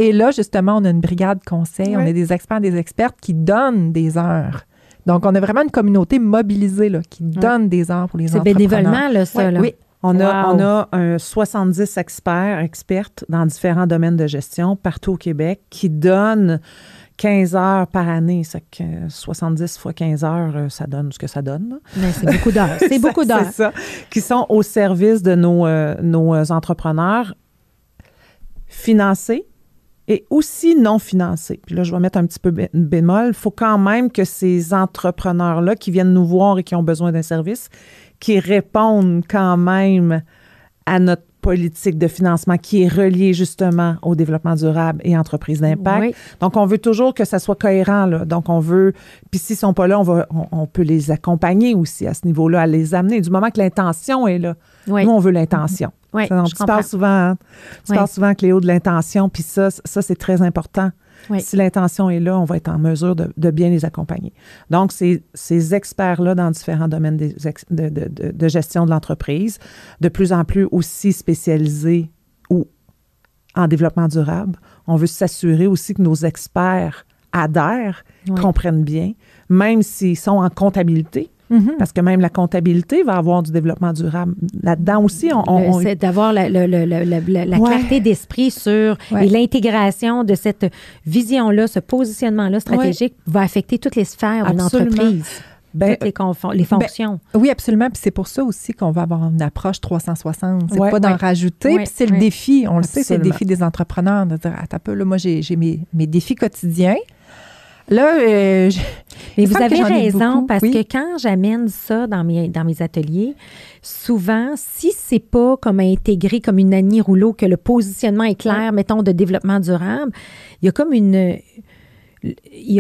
Et là, justement, on a une brigade conseil, on a des experts, des expertes qui donnent des heures. Donc, on a vraiment une communauté mobilisée là, qui donne des heures pour les entrepreneurs. C'est bénévolement, là, ça. Là. Oui. On a 70 expertes dans différents domaines de gestion partout au Québec qui donnent 15 heures par année. C'est que 70 fois 15 heures, ça donne ce que ça donne. Mais c'est beaucoup d'heures. C'est beaucoup d'heures. C'est ça. Qui sont au service de nos entrepreneurs financés et aussi non financés. Puis là, je vais mettre un petit peu bémol. Il faut quand même que ces entrepreneurs-là qui viennent nous voir et qui ont besoin d'un service, qui répondent quand même à notre politique de financement qui est reliée justement au développement durable et entreprises d'impact. Oui. Donc, on veut toujours que ça soit cohérent, là. Donc, on veut... Puis s'ils ne sont pas là, on peut les accompagner aussi à ce niveau-là, à les amener. Du moment que l'intention est là. Oui. Nous, on veut l'intention. Oui, tu parles souvent, Cléo, de l'intention, puis ça, c'est très important. Oui. Si l'intention est là, on va être en mesure de bien les accompagner. Donc, ces experts-là dans différents domaines de gestion de l'entreprise, de plus en plus aussi spécialisés ou en développement durable, on veut s'assurer aussi que nos experts adhèrent, comprennent bien, même s'ils sont en comptabilité. Parce que même la comptabilité va avoir du développement durable. Là-dedans aussi, c'est d'avoir la clarté d'esprit sur et l'intégration de cette vision-là, ce positionnement-là stratégique va affecter toutes les sphères d'une entreprise. Toutes les fonctions. Oui, absolument. Puis c'est pour ça aussi qu'on va avoir une approche 360. C'est pas d'en rajouter. Puis c'est le défi. On le sait, c'est le défi des entrepreneurs de dire, attends un peu, là, moi, j'ai mes défis quotidiens. Là, mais vous avez raison, parce que quand j'amène ça dans mes ateliers, souvent, si c'est pas comme intégrer comme une Annie Rouleau, que le positionnement est clair, mettons, de développement durable, il y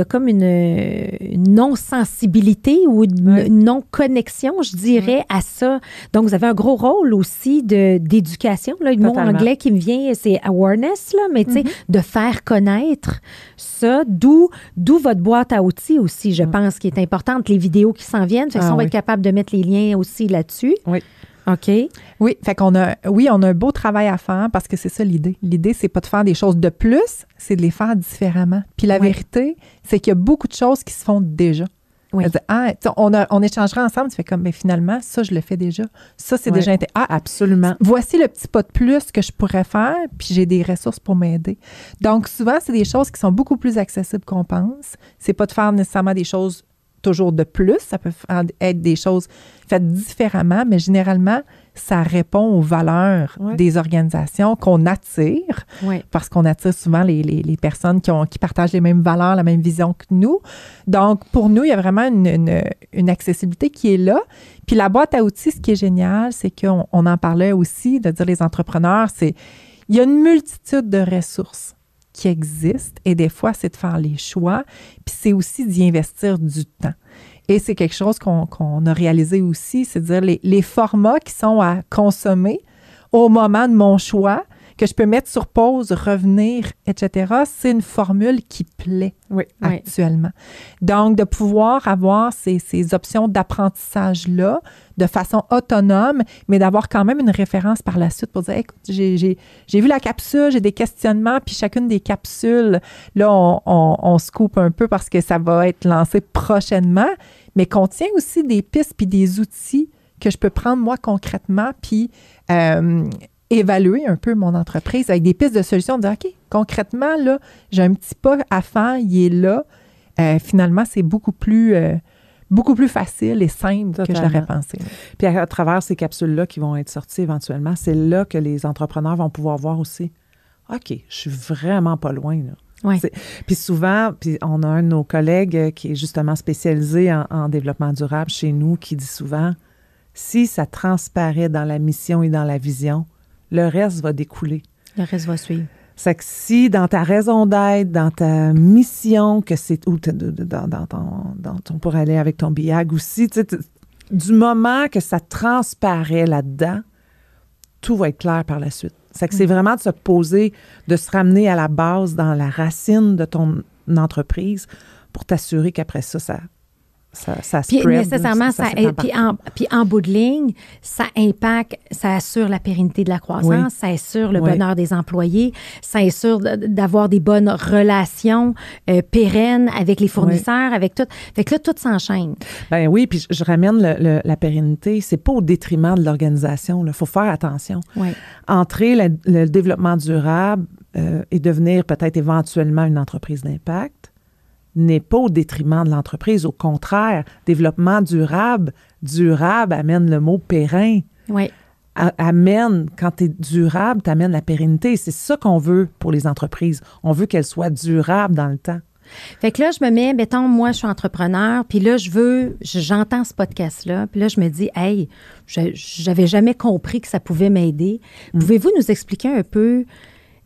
a comme une non-sensibilité ou une non-connexion, je dirais, à ça. Donc, vous avez un gros rôle aussi d'éducation. Là, le mot anglais qui me vient, c'est awareness, là, mais tu sais, de faire connaître ça, d'où votre boîte à outils aussi, je pense, qui est importante, les vidéos qui s'en viennent. Fait que on va être capable de mettre les liens aussi là-dessus. Oui. OK. Oui, fait qu'on a un beau travail à faire parce que c'est ça l'idée. L'idée, c'est pas de faire des choses de plus, c'est de les faire différemment. Puis la vérité, c'est qu'il y a beaucoup de choses qui se font déjà. Oui. On échangera ensemble, tu fais comme, mais finalement, ça, je le fais déjà. Ça, c'est déjà absolument. Voici le petit pas de plus que je pourrais faire, puis j'ai des ressources pour m'aider. Donc, souvent, c'est des choses qui sont beaucoup plus accessibles qu'on pense. C'est pas de faire nécessairement des choses toujours de plus. Ça peut être des choses faites différemment, mais généralement, ça répond aux valeurs des organisations qu'on attire, parce qu'on attire souvent les personnes qui partagent les mêmes valeurs, la même vision que nous. Donc, pour nous, il y a vraiment une accessibilité qui est là. Puis la boîte à outils, ce qui est génial, c'est qu'on en parlait aussi, de dire les entrepreneurs, il y a une multitude de ressources qui existent et des fois, c'est de faire les choix, puis c'est aussi d'y investir du temps. Et c'est quelque chose qu'on a réalisé aussi, c'est de dire les formats qui sont à consommer au moment de mon choix, que je peux mettre sur pause, revenir, etc., c'est une formule qui plaît actuellement. Donc, de pouvoir avoir ces options d'apprentissage-là de façon autonome, mais d'avoir quand même une référence par la suite pour dire, écoute, j'ai vu la capsule, j'ai des questionnements, puis chacune des capsules, là, on se coupe un peu parce que ça va être lancé prochainement, mais contient aussi des pistes puis des outils que je peux prendre moi concrètement, puis évaluer un peu mon entreprise avec des pistes de solutions, dire, OK, concrètement, là, j'ai un petit pas à faire, il est là. Finalement, c'est beaucoup plus facile et simple que je l'aurais pensé. Puis à travers ces capsules-là qui vont être sorties éventuellement, c'est là que les entrepreneurs vont pouvoir voir aussi, OK, je suis vraiment pas loin, là. Oui. Puis souvent, on a un de nos collègues qui est justement spécialisé en développement durable chez nous qui dit souvent, si ça transparaît dans la mission et dans la vision, le reste va découler. Le reste va suivre. C'est que si dans ta raison d'être, dans ta mission, que c'est ou on pourrait aller avec ton BIAG aussi, du moment que ça transparaît là-dedans, tout va être clair par la suite. C'est que c'est vraiment de se poser, de se ramener à la base, dans la racine de ton entreprise pour t'assurer qu'après ça spread. Puis nécessairement, puis en bout de ligne, ça impacte, ça assure la pérennité de la croissance, ça assure le bonheur des employés, ça assure d'avoir des bonnes relations pérennes avec les fournisseurs, avec tout. Fait que là, tout s'enchaîne. Ben oui, puis je ramène la pérennité, c'est pas au détriment de l'organisation. Il faut faire attention. Oui. Entrer le développement durable et devenir peut-être éventuellement une entreprise d'impact n'est pas au détriment de l'entreprise. Au contraire, développement durable amène le mot périn. Oui. Amène, quand tu es durable, tu amènes la pérennité. C'est ça qu'on veut pour les entreprises. On veut qu'elles soient durables dans le temps. Fait que là, je me mets, mettons, moi, je suis entrepreneur, puis là, j'entends ce podcast-là, puis là, je me dis, hey, j'avais jamais compris que ça pouvait m'aider. Pouvez-vous nous expliquer un peu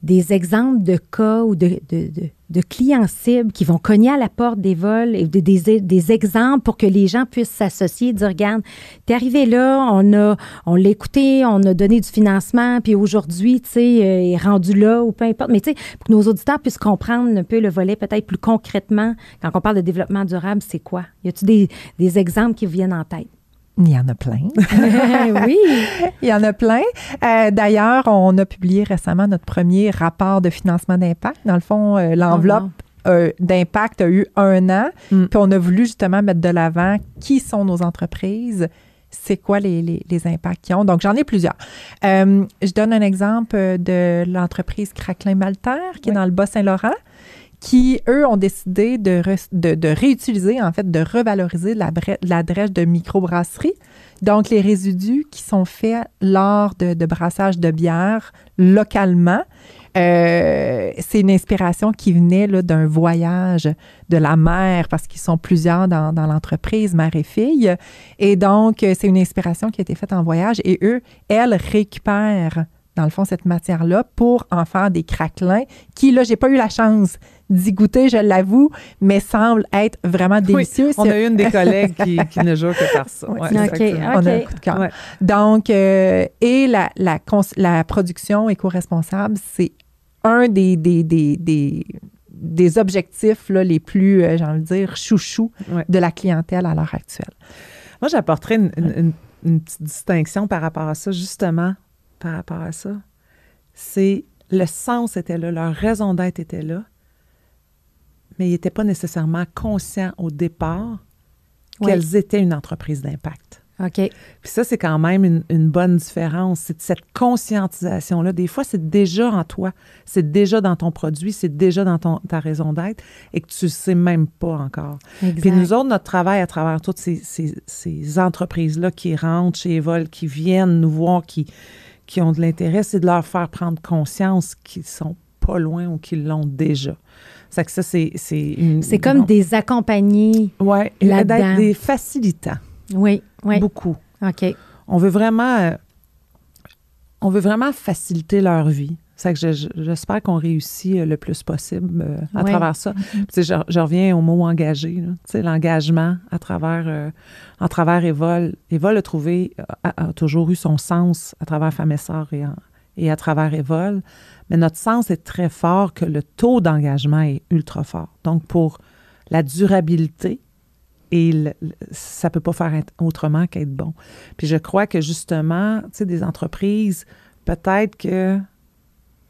des exemples de cas ou de clients cibles qui vont cogner à la porte des vols et des exemples pour que les gens puissent s'associer et dire, regarde, t'es arrivé là, on l'a écouté, on a donné du financement, puis aujourd'hui, tu sais, est rendu là ou peu importe. Mais tu sais, pour que nos auditeurs puissent comprendre un peu le volet peut-être plus concrètement, quand on parle de développement durable, c'est quoi? Y a-t-il des exemples qui vous viennent en tête? Il y en a plein. Oui. Il y en a plein. D'ailleurs, on a publié récemment notre premier rapport de financement d'impact. Dans le fond, l'enveloppe d'impact a eu 1 an. Puis on a voulu justement mettre de l'avant qui sont nos entreprises, c'est quoi les impacts qu'ils ont. Donc, j'en ai plusieurs. Je donne un exemple de l'entreprise Craquelin-Maltaire qui est dans le Bas-Saint-Laurent, qui, eux, ont décidé de réutiliser, en fait, de revaloriser la drèche de microbrasserie. Donc, les résidus qui sont faits lors de brassage de bière localement, c'est une inspiration qui venait là, d'un voyage de la mère, parce qu'ils sont plusieurs dans l'entreprise, mère et fille. Et donc, c'est une inspiration qui a été faite en voyage. Et elles récupèrent, dans le fond, cette matière-là pour en faire des craquelins qui, là, j'ai pas eu la chance d'y goûter, je l'avoue, mais semble être vraiment délicieux. Oui, on a eu une des collègues qui ne joue que par ça. Ouais, okay. On a un coup de cœur. Ouais. Donc, et la production éco-responsable, c'est un des objectifs là, les plus, j'ai envie de dire, chouchous de la clientèle à l'heure actuelle. Moi, j'apporterais une petite distinction par rapport à ça, justement, par rapport à ça. C'est le sens était là, leur raison d'être était là, mais ils n'étaient pas nécessairement conscients au départ qu'elles étaient une entreprise d'impact. OK. Puis ça, c'est quand même une bonne différence. C'est cette conscientisation-là. Des fois, c'est déjà en toi. C'est déjà dans ton produit. C'est déjà dans ta raison d'être et que tu ne sais même pas encore. Exact. Puis nous autres, notre travail à travers toutes ces entreprises-là qui rentrent chez Evol, qui viennent nous voir, qui ont de l'intérêt, c'est de leur faire prendre conscience qu'ils sont pas loin ou qu'ils l'ont déjà. C'est que ça, c'est comme des accompagnés là-dedans. D'être des facilitants. Oui. Beaucoup. OK. On veut vraiment faciliter leur vie. C'est que j'espère qu'on réussit le plus possible à travers ça. Mm-hmm. Je reviens au mot engagé. L'engagement à travers Evol. Evol a toujours eu son sens à travers Femmes et Sœurs et à travers Evol. Mais notre sens est très fort que le taux d'engagement est ultra fort. Donc, pour la durabilité, et ça ne peut pas faire autrement qu'être bon. Puis je crois que justement, tu sais, des entreprises, peut-être que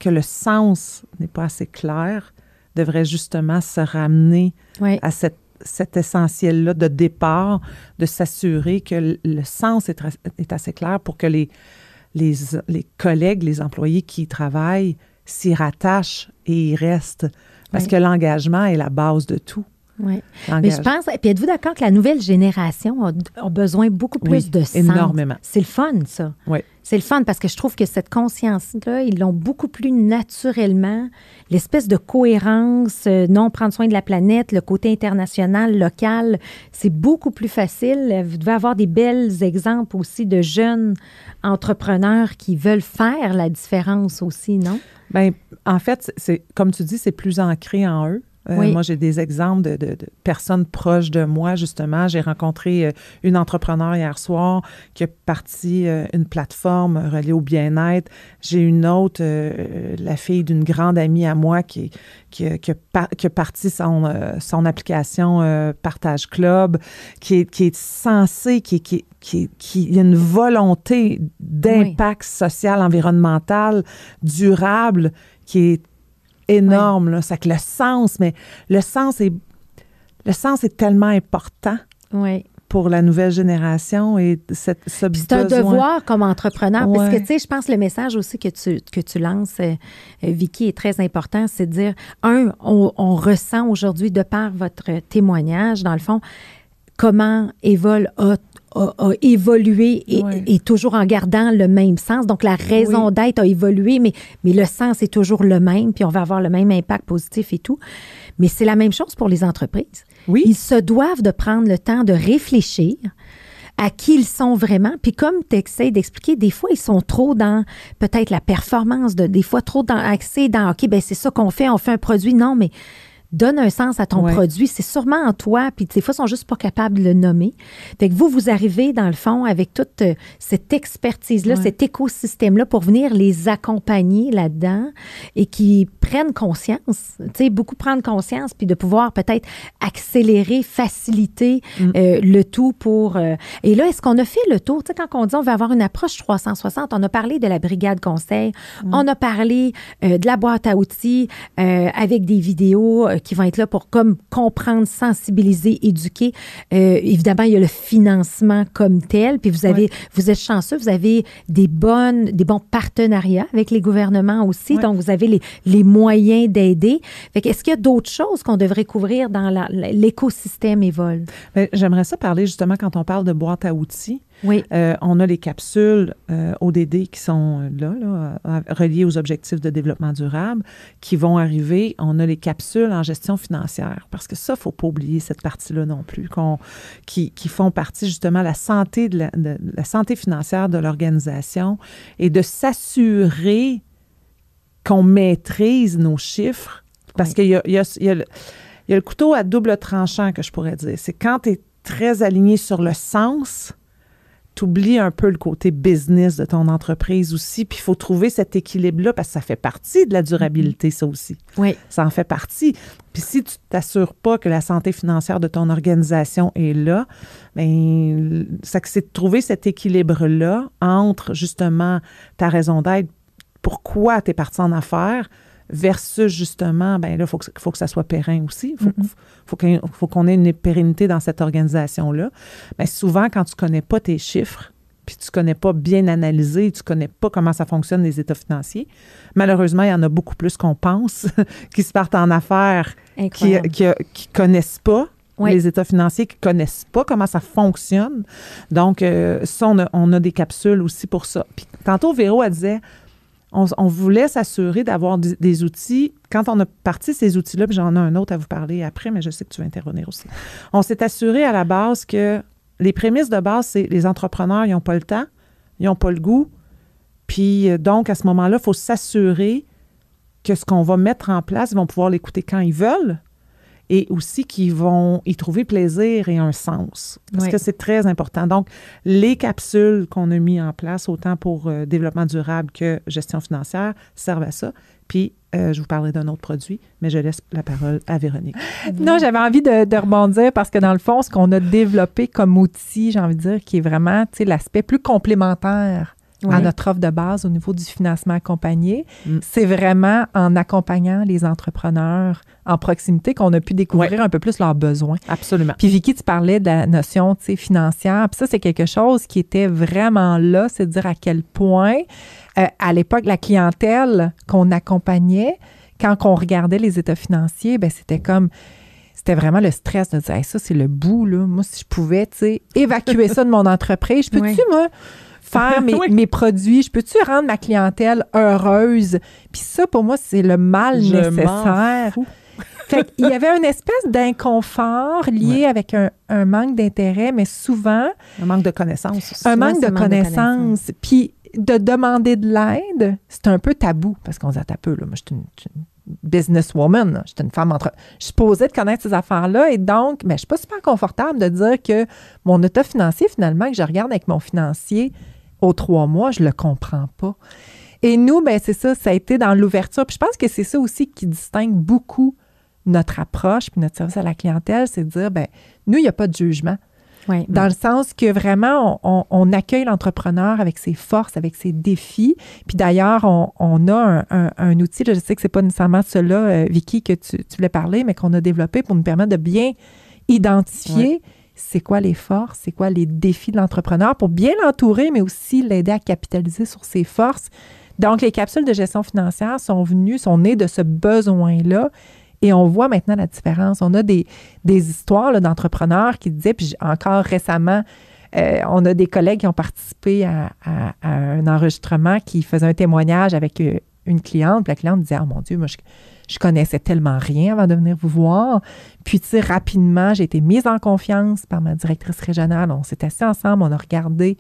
le sens n'est pas assez clair, devraient justement se ramener à cet essentiel-là de départ, de s'assurer que le sens est assez clair pour que les collègues, les employés qui y travaillent s'y rattachent et y restent. Parce que l'engagement est la base de tout. Oui. Mais je pense, puis êtes-vous d'accord que la nouvelle génération a besoin beaucoup plus de sens? Énormément. C'est le fun, ça. Oui. C'est le fun parce que je trouve que cette conscience-là, ils l'ont beaucoup plus naturellement. L'espèce de cohérence, non prendre soin de la planète, le côté international, local, c'est beaucoup plus facile. Vous devez avoir des bels exemples aussi de jeunes entrepreneurs qui veulent faire la différence aussi, non? Bien, en fait, c'est comme tu dis, c'est plus ancré en eux. Moi, j'ai des exemples de personnes proches de moi, justement. J'ai rencontré une entrepreneure hier soir qui a parti une plateforme reliée au bien-être. J'ai une autre, la fille d'une grande amie à moi qui a parti son application Partage Club, qui est censée, qui y a une volonté d'impact social, environnemental, durable, qui est énorme, là. C'est que le sens est tellement important pour la nouvelle génération et ce besoin. C'est un devoir comme entrepreneur, parce que, tu sais, je pense que le message aussi que tu lances, Vicky, est très important, c'est de dire, on ressent aujourd'hui, de par votre témoignage, dans le fond, comment Evol a évolué et toujours en gardant le même sens. Donc, la raison d'être a évolué, mais le sens est toujours le même, puis on va avoir le même impact positif et tout. Mais c'est la même chose pour les entreprises. Oui. Ils se doivent de prendre le temps de réfléchir à qui ils sont vraiment. Puis comme tu essaies d'expliquer, des fois, ils sont trop dans peut-être la performance, des fois trop axés dans « OK, bien c'est ça qu'on fait, on fait un produit ». Non, mais donne un sens à ton produit. C'est sûrement en toi, puis des fois, ils sont juste pas capables de le nommer. Fait que vous arrivez, dans le fond, avec toute cette expertise-là, cet écosystème-là, pour venir les accompagner là-dedans et qui prennent conscience, tu sais, beaucoup prendre conscience, puis de pouvoir peut-être accélérer, faciliter le tout pour... Et là, est-ce qu'on a fait le tour? Tu sais, quand on dit on veut avoir une approche 360, on a parlé de la brigade conseil, on a parlé de la boîte à outils avec des vidéos qui vont être là pour comme comprendre, sensibiliser, éduquer. Évidemment, il y a le financement comme tel. Puis vous êtes chanceux, vous avez des bons partenariats avec les gouvernements aussi. Donc, vous avez les moyens d'aider. Fait que est-ce qu'il y a d'autres choses qu'on devrait couvrir dans l'écosystème Evol? Bien, j'aimerais ça parler justement quand on parle de boîte à outils. Oui. On a les capsules ODD qui sont là, reliées aux objectifs de développement durable, qui vont arriver. On a les capsules en gestion financière, parce que ça, il ne faut pas oublier cette partie-là non plus, qui font partie justement de la santé, de la santé financière de l'organisation et de s'assurer qu'on maîtrise nos chiffres, parce qu'il y a le couteau à double tranchant que je pourrais dire. C'est quand tu es très aligné sur le sens, tu oublies un peu le côté business de ton entreprise aussi, puis il faut trouver cet équilibre-là parce que ça fait partie de la durabilité, ça aussi. Oui. Ça en fait partie. Puis si tu ne t'assures pas que la santé financière de ton organisation est là, bien, c'est de trouver cet équilibre-là entre justement ta raison d'être, pourquoi tu es parti en affaires, versus justement, ben là, il faut que ça soit périn aussi. Faut qu'on ait une pérennité dans cette organisation-là. Mais souvent, quand tu ne connais pas tes chiffres, puis tu ne connais pas bien analyser, tu ne connais pas comment ça fonctionne les états financiers, malheureusement, il y en a beaucoup plus qu'on pense qui se partent en affaires, qui connaissent pas les états financiers, qui connaissent pas comment ça fonctionne. Donc, ça, on a des capsules aussi pour ça. Puis tantôt, Véro, elle disait, on voulait s'assurer d'avoir des outils. Quand on a parti ces outils-là, puis j'en ai un autre à vous parler après, mais je sais que tu vas intervenir aussi. On s'est assuré à la base que les prémices de base, c'est les entrepreneurs, ils n'ont pas le temps, ils n'ont pas le goût. Puis donc, à ce moment-là, il faut s'assurer que ce qu'on va mettre en place, ils vont pouvoir l'écouter quand ils veulent et aussi qu'ils vont y trouver plaisir et un sens. Parce que c'est très important. Donc, les capsules qu'on a mis en place, autant pour développement durable que gestion financière, servent à ça. Puis, je vous parlerai d'un autre produit, mais je laisse la parole à Véronique. Non, j'avais envie de rebondir parce que dans le fond, ce qu'on a développé comme outil, j'ai envie de dire, qui est vraiment, tu sais, l'aspect plus complémentaire à notre offre de base au niveau du financement accompagné, c'est vraiment en accompagnant les entrepreneurs en proximité qu'on a pu découvrir un peu plus leurs besoins. Absolument. Puis Vicky, tu parlais de la notion, tu sais, financière. Puis ça, c'est quelque chose qui était vraiment là, c'est de dire à quel point, à l'époque, la clientèle qu'on accompagnait, quand on regardait les états financiers, bien, c'était vraiment le stress de dire hey, ça, c'est le bout, là. Moi, si je pouvais, tu sais, évacuer ça de mon entreprise, je peux-tu, moi, faire mes produits, je peux-tu rendre ma clientèle heureuse? Puis ça, pour moi, c'est le mal nécessaire. Fait qu'il y avait une espèce d'inconfort lié avec un manque d'intérêt, mais souvent... Un manque de connaissances. Un manque de connaissances. Puis de demander de l'aide, c'est un peu tabou, parce qu'on se dit, peu, là, moi, je suis une businesswoman, là, je suis une femme je suis supposée de connaître ces affaires-là, et donc, mais je ne suis pas super confortable de dire que mon état financier, finalement, que je regarde avec mon financier aux 3 mois, je le comprends pas. Et nous, bien, c'est ça, ça a été dans l'ouverture. Puis je pense que c'est ça aussi qui distingue beaucoup notre approche puis notre service à la clientèle, c'est de dire, bien, nous, il n'y a pas de jugement. Oui. Dans le sens que vraiment, on accueille l'entrepreneur avec ses forces, avec ses défis. Puis d'ailleurs, on a un outil, là, je sais que c'est pas nécessairement celui-là, Vicky, que tu voulais parler, mais qu'on a développé pour nous permettre de bien identifier c'est quoi les forces, c'est quoi les défis de l'entrepreneur pour bien l'entourer, mais aussi l'aider à capitaliser sur ses forces. Donc, les capsules de gestion financière sont nées de ce besoin-là. Et on voit maintenant la différence. On a des histoires là, d'entrepreneurs qui disaient, puis encore récemment, on a des collègues qui ont participé à un enregistrement qui faisait un témoignage avec une cliente. Puis la cliente disait, « Oh mon Dieu, moi, je connaissais tellement rien avant de venir vous voir. » Puis, tu sais, rapidement, j'ai été mise en confiance par ma directrice régionale. On s'est assis ensemble, on a regardé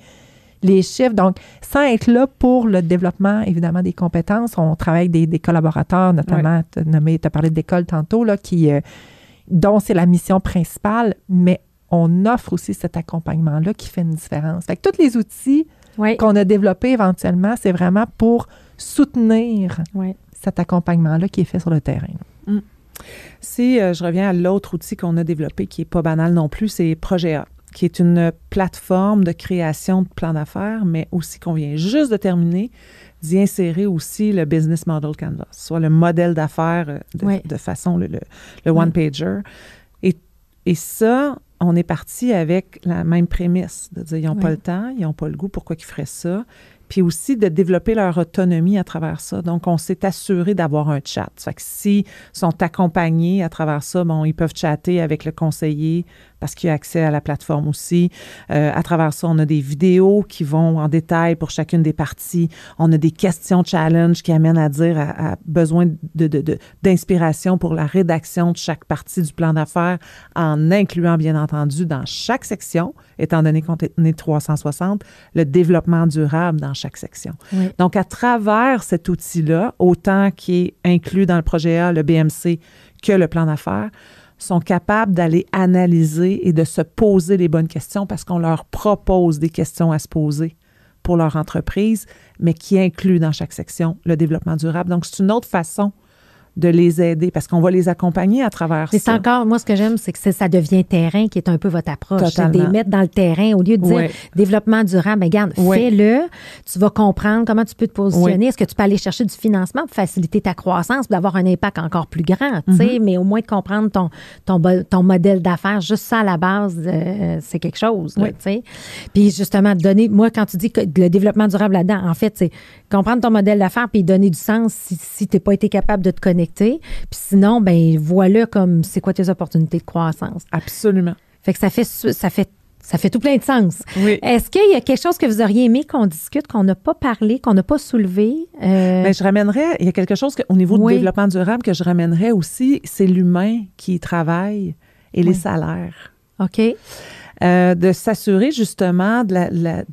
les chiffres. Donc, sans être là pour le développement, évidemment, des compétences, on travaille avec des collaborateurs, notamment, tu as parlé d'école tantôt, là, dont c'est la mission principale, mais on offre aussi cet accompagnement-là qui fait une différence. Fait que tous les outils qu'on a développés éventuellement, c'est vraiment pour soutenir cet accompagnement-là qui est fait sur le terrain. Si je reviens à l'autre outil qu'on a développé, qui n'est pas banal non plus, c'est Progea, qui est une plateforme de création de plans d'affaires, mais aussi qu'on vient juste de terminer, d'y insérer aussi le Business Model Canvas, soit le modèle d'affaires de façon, le one-pager. Et ça, on est parti avec la même prémisse, de dire ils n'ont pas le temps, ils n'ont pas le goût, pourquoi ils feraient ça? Puis aussi de développer leur autonomie à travers ça. Donc, on s'est assuré d'avoir un chat. Ça fait que s'ils sont accompagnés à travers ça, bon, ils peuvent chatter avec le conseiller parce qu'il y a accès à la plateforme aussi. À travers ça, on a des vidéos qui vont en détail pour chacune des parties. On a des questions challenge qui amènent à dire à besoin d'inspiration pour la rédaction de chaque partie du plan d'affaires, en incluant, bien entendu, dans chaque section, étant donné qu'on est 360, le développement durable dans chaque section. Oui. Donc, à travers cet outil-là, autant qui est inclus dans le projet A, le BMC, que le plan d'affaires, sont capables d'aller analyser et de se poser les bonnes questions parce qu'on leur propose des questions à se poser pour leur entreprise, mais qui inclut dans chaque section le développement durable. Donc, c'est une autre façon de les aider parce qu'on va les accompagner à travers mais ça. C'est encore, moi, ce que j'aime, c'est que ça devient terrain qui est un peu votre approche. Totalement. C'est de les mettre dans le terrain au lieu de dire développement durable. Mais regarde, fais-le. Tu vas comprendre comment tu peux te positionner. Est-ce que tu peux aller chercher du financement pour faciliter ta croissance, pour avoir un impact encore plus grand, tu sais, mais au moins de comprendre ton modèle d'affaires. Juste ça, à la base, c'est quelque chose, là, tu sais. Puis justement, moi, quand tu dis que le développement durable là-dedans, en fait, c'est comprendre ton modèle d'affaires puis donner du sens si tu n'es pas été capable de te connecter. Puis sinon, ben voilà comme c'est quoi tes opportunités de croissance. Absolument. Fait que ça fait tout plein de sens. Oui. Est-ce qu'il y a quelque chose que vous auriez aimé qu'on discute, qu'on n'a pas parlé, qu'on n'a pas soulevé? Bien, je ramènerais, il y a quelque chose au niveau du développement durable que je ramènerais aussi, c'est l'humain qui travaille et les salaires. OK. De s'assurer justement de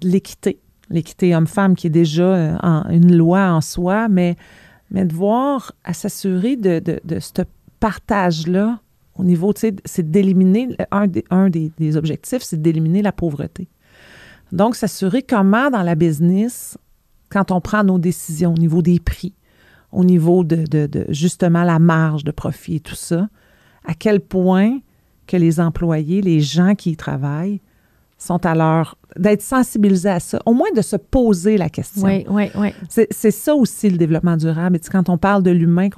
l'équité homme-femme qui est déjà une loi en soi, mais de voir à s'assurer de ce partage-là au niveau, tu sais, c'est d'éliminer, un des objectifs, c'est d'éliminer la pauvreté. Donc, s'assurer comment dans la business, quand on prend nos décisions au niveau des prix, au niveau de justement la marge de profit et tout ça, à quel point que les employés, les gens qui y travaillent, sont à l'heure d'être sensibilisés à ça, au moins de se poser la question. Oui. C'est ça aussi le développement durable. Et quand on parle de l'humain,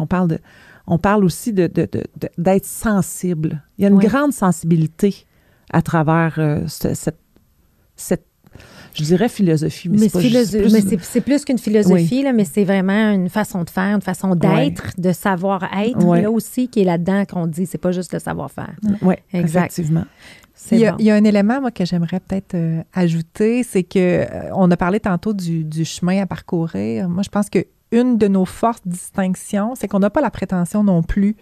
on parle aussi d'être sensible. Il y a une grande sensibilité à travers cette je dirais philosophie, mais c'est plus qu'une philosophie, là, mais c'est vraiment une façon de faire, une façon d'être, de savoir-être, là aussi, qui est là-dedans qu'on dit, c'est pas juste le savoir-faire. Oui, effectivement. Il y a un élément, moi, que j'aimerais peut-être ajouter, c'est que on a parlé tantôt du chemin à parcourir. Moi, je pense qu'une de nos fortes distinctions, c'est qu'on n'a pas la prétention non plus.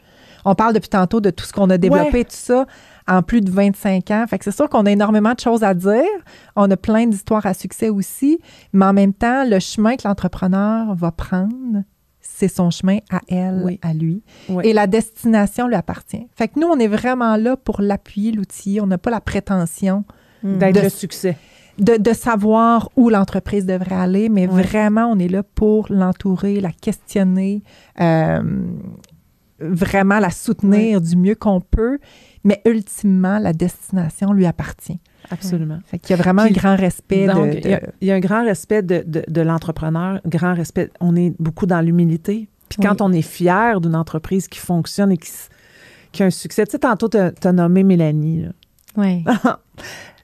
On parle depuis tantôt de tout ce qu'on a développé, tout ça, en plus de 25 ans. Fait que c'est sûr qu'on a énormément de choses à dire. On a plein d'histoires à succès aussi. Mais en même temps, le chemin que l'entrepreneur va prendre, c'est son chemin à elle, à lui. Oui. Et la destination lui appartient. Fait que nous, on est vraiment là pour l'appuyer, l'outil. On n'a pas la prétention d'être le succès. De savoir où l'entreprise devrait aller, mais vraiment, on est là pour l'entourer, la questionner, vraiment la soutenir du mieux qu'on peut. Mais ultimement, la destination lui appartient. Absolument. Fait qu'il y a vraiment un grand respect. Donc, il y a un grand respect de l'entrepreneur, grand respect. On est beaucoup dans l'humilité. Puis quand on est fier d'une entreprise qui fonctionne et qui a un succès. Tu sais, tantôt, tu as nommé Mélanie. Là. Oui.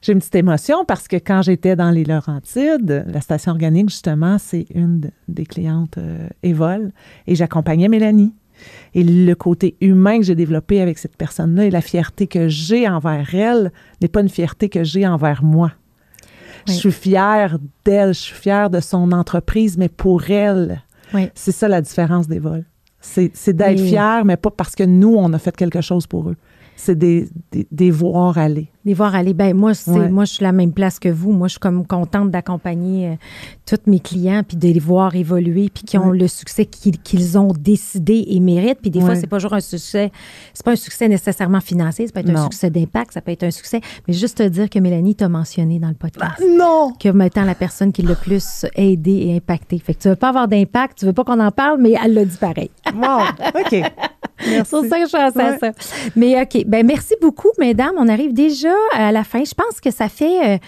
J'ai une petite émotion parce que quand j'étais dans les Laurentides, la station organique, justement, c'est une des clientes Evol. Et j'accompagnais Mélanie. Et le côté humain que j'ai développé avec cette personne-là et la fierté que j'ai envers elle n'est pas une fierté que j'ai envers moi. Oui. Je suis fière d'elle, je suis fière de son entreprise, mais pour elle, c'est ça la différence des vols. C'est d'être fière, mais pas parce que nous, on a fait quelque chose pour eux. C'est des voir aller. Les voir aller. Ben moi, moi, je suis à la même place que vous. Moi, je suis comme contente d'accompagner tous mes clients puis de les voir évoluer puis qui ont le succès qu'ils ont décidé et méritent. Puis des fois, c'est pas toujours un succès. C'est pas un succès nécessairement financier. Ça peut être un succès d'impact. Ça peut être un succès. Mais juste te dire que Mélanie t'a mentionné dans le podcast. Non! Comme étant la personne qui l'a le plus aidé et impacté. Fait que tu veux pas avoir d'impact. Tu veux pas qu'on en parle, mais elle l'a dit pareil. Wow! OK. C'est pour ça que je pense à ça. Mais OK. Ben merci beaucoup, mesdames. On arrive déjà à la fin. Je pense que ça fait...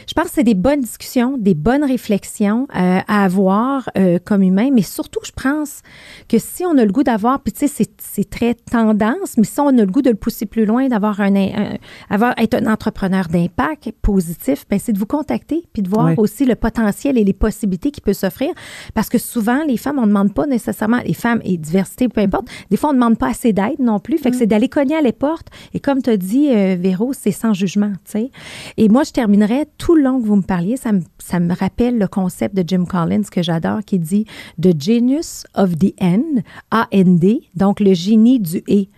je pense que c'est des bonnes discussions, des bonnes réflexions à avoir comme humain, mais surtout, je pense que si on a le goût d'avoir, puis tu sais, c'est très tendance, mais si on a le goût de le pousser plus loin, d'avoir être un entrepreneur d'impact positif, ben c'est de vous contacter, puis de voir aussi le potentiel et les possibilités qui peuvent s'offrir, parce que souvent, les femmes, on ne demande pas nécessairement, les femmes et diversité, peu importe, des fois, on ne demande pas assez d'aide non plus, fait que c'est d'aller cogner à les portes, et comme tu as dit, Véro, c'est sans jugement, tu sais. Et moi, je terminerais tout le long que vous me parliez, ça me rappelle le concept de Jim Collins que j'adore, qui dit « The Genius of the End », A-N-D, donc le génie du « et ».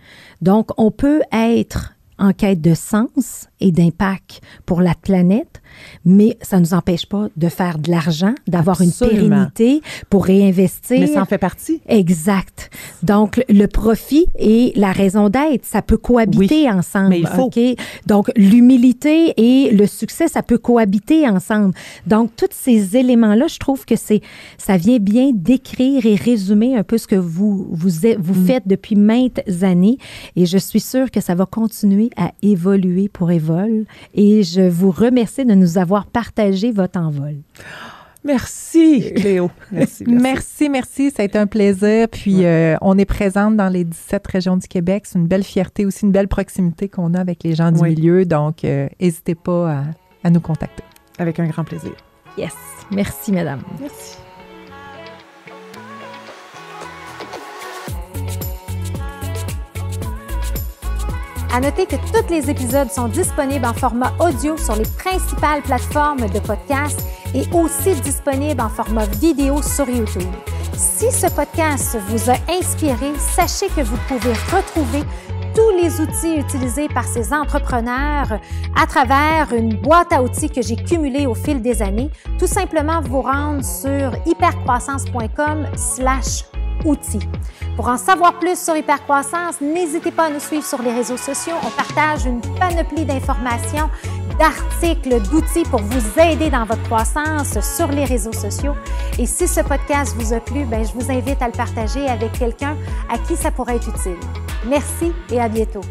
Donc, on peut être en quête de sens et d'impact pour la planète, mais ça ne nous empêche pas de faire de l'argent, d'avoir Absolument. une pérennité pour réinvestir. Mais ça en fait partie. Exact. Donc, le profit et la raison d'être, ça peut cohabiter ensemble. Mais il faut. OK? Donc, l'humilité et le succès, ça peut cohabiter ensemble. Donc, tous ces éléments-là, je trouve que ça vient bien décrire et résumer un peu ce que vous faites depuis maintes années. Et je suis sûre que ça va continuer à évoluer pour Evol. Et je vous remercie de nous avoir partagé votre envol. Merci, Cléo. Merci. Ça a été un plaisir. Puis, on est présente dans les 17 régions du Québec. C'est une belle fierté aussi, une belle proximité qu'on a avec les gens du milieu. Donc, n'hésitez pas à nous contacter. Avec un grand plaisir. Yes. Merci, madame. Merci. À noter que tous les épisodes sont disponibles en format audio sur les principales plateformes de podcast et aussi disponibles en format vidéo sur YouTube. Si ce podcast vous a inspiré, sachez que vous pouvez retrouver tous les outils utilisés par ces entrepreneurs à travers une boîte à outils que j'ai cumulée au fil des années. Tout simplement vous rendre sur hypercroissance.com/outils. Pour en savoir plus sur Hypercroissance, n'hésitez pas à nous suivre sur les réseaux sociaux. On partage une panoplie d'informations, d'articles, d'outils pour vous aider dans votre croissance sur les réseaux sociaux. Et si ce podcast vous a plu, je vous invite à le partager avec quelqu'un à qui ça pourrait être utile. Merci et à bientôt.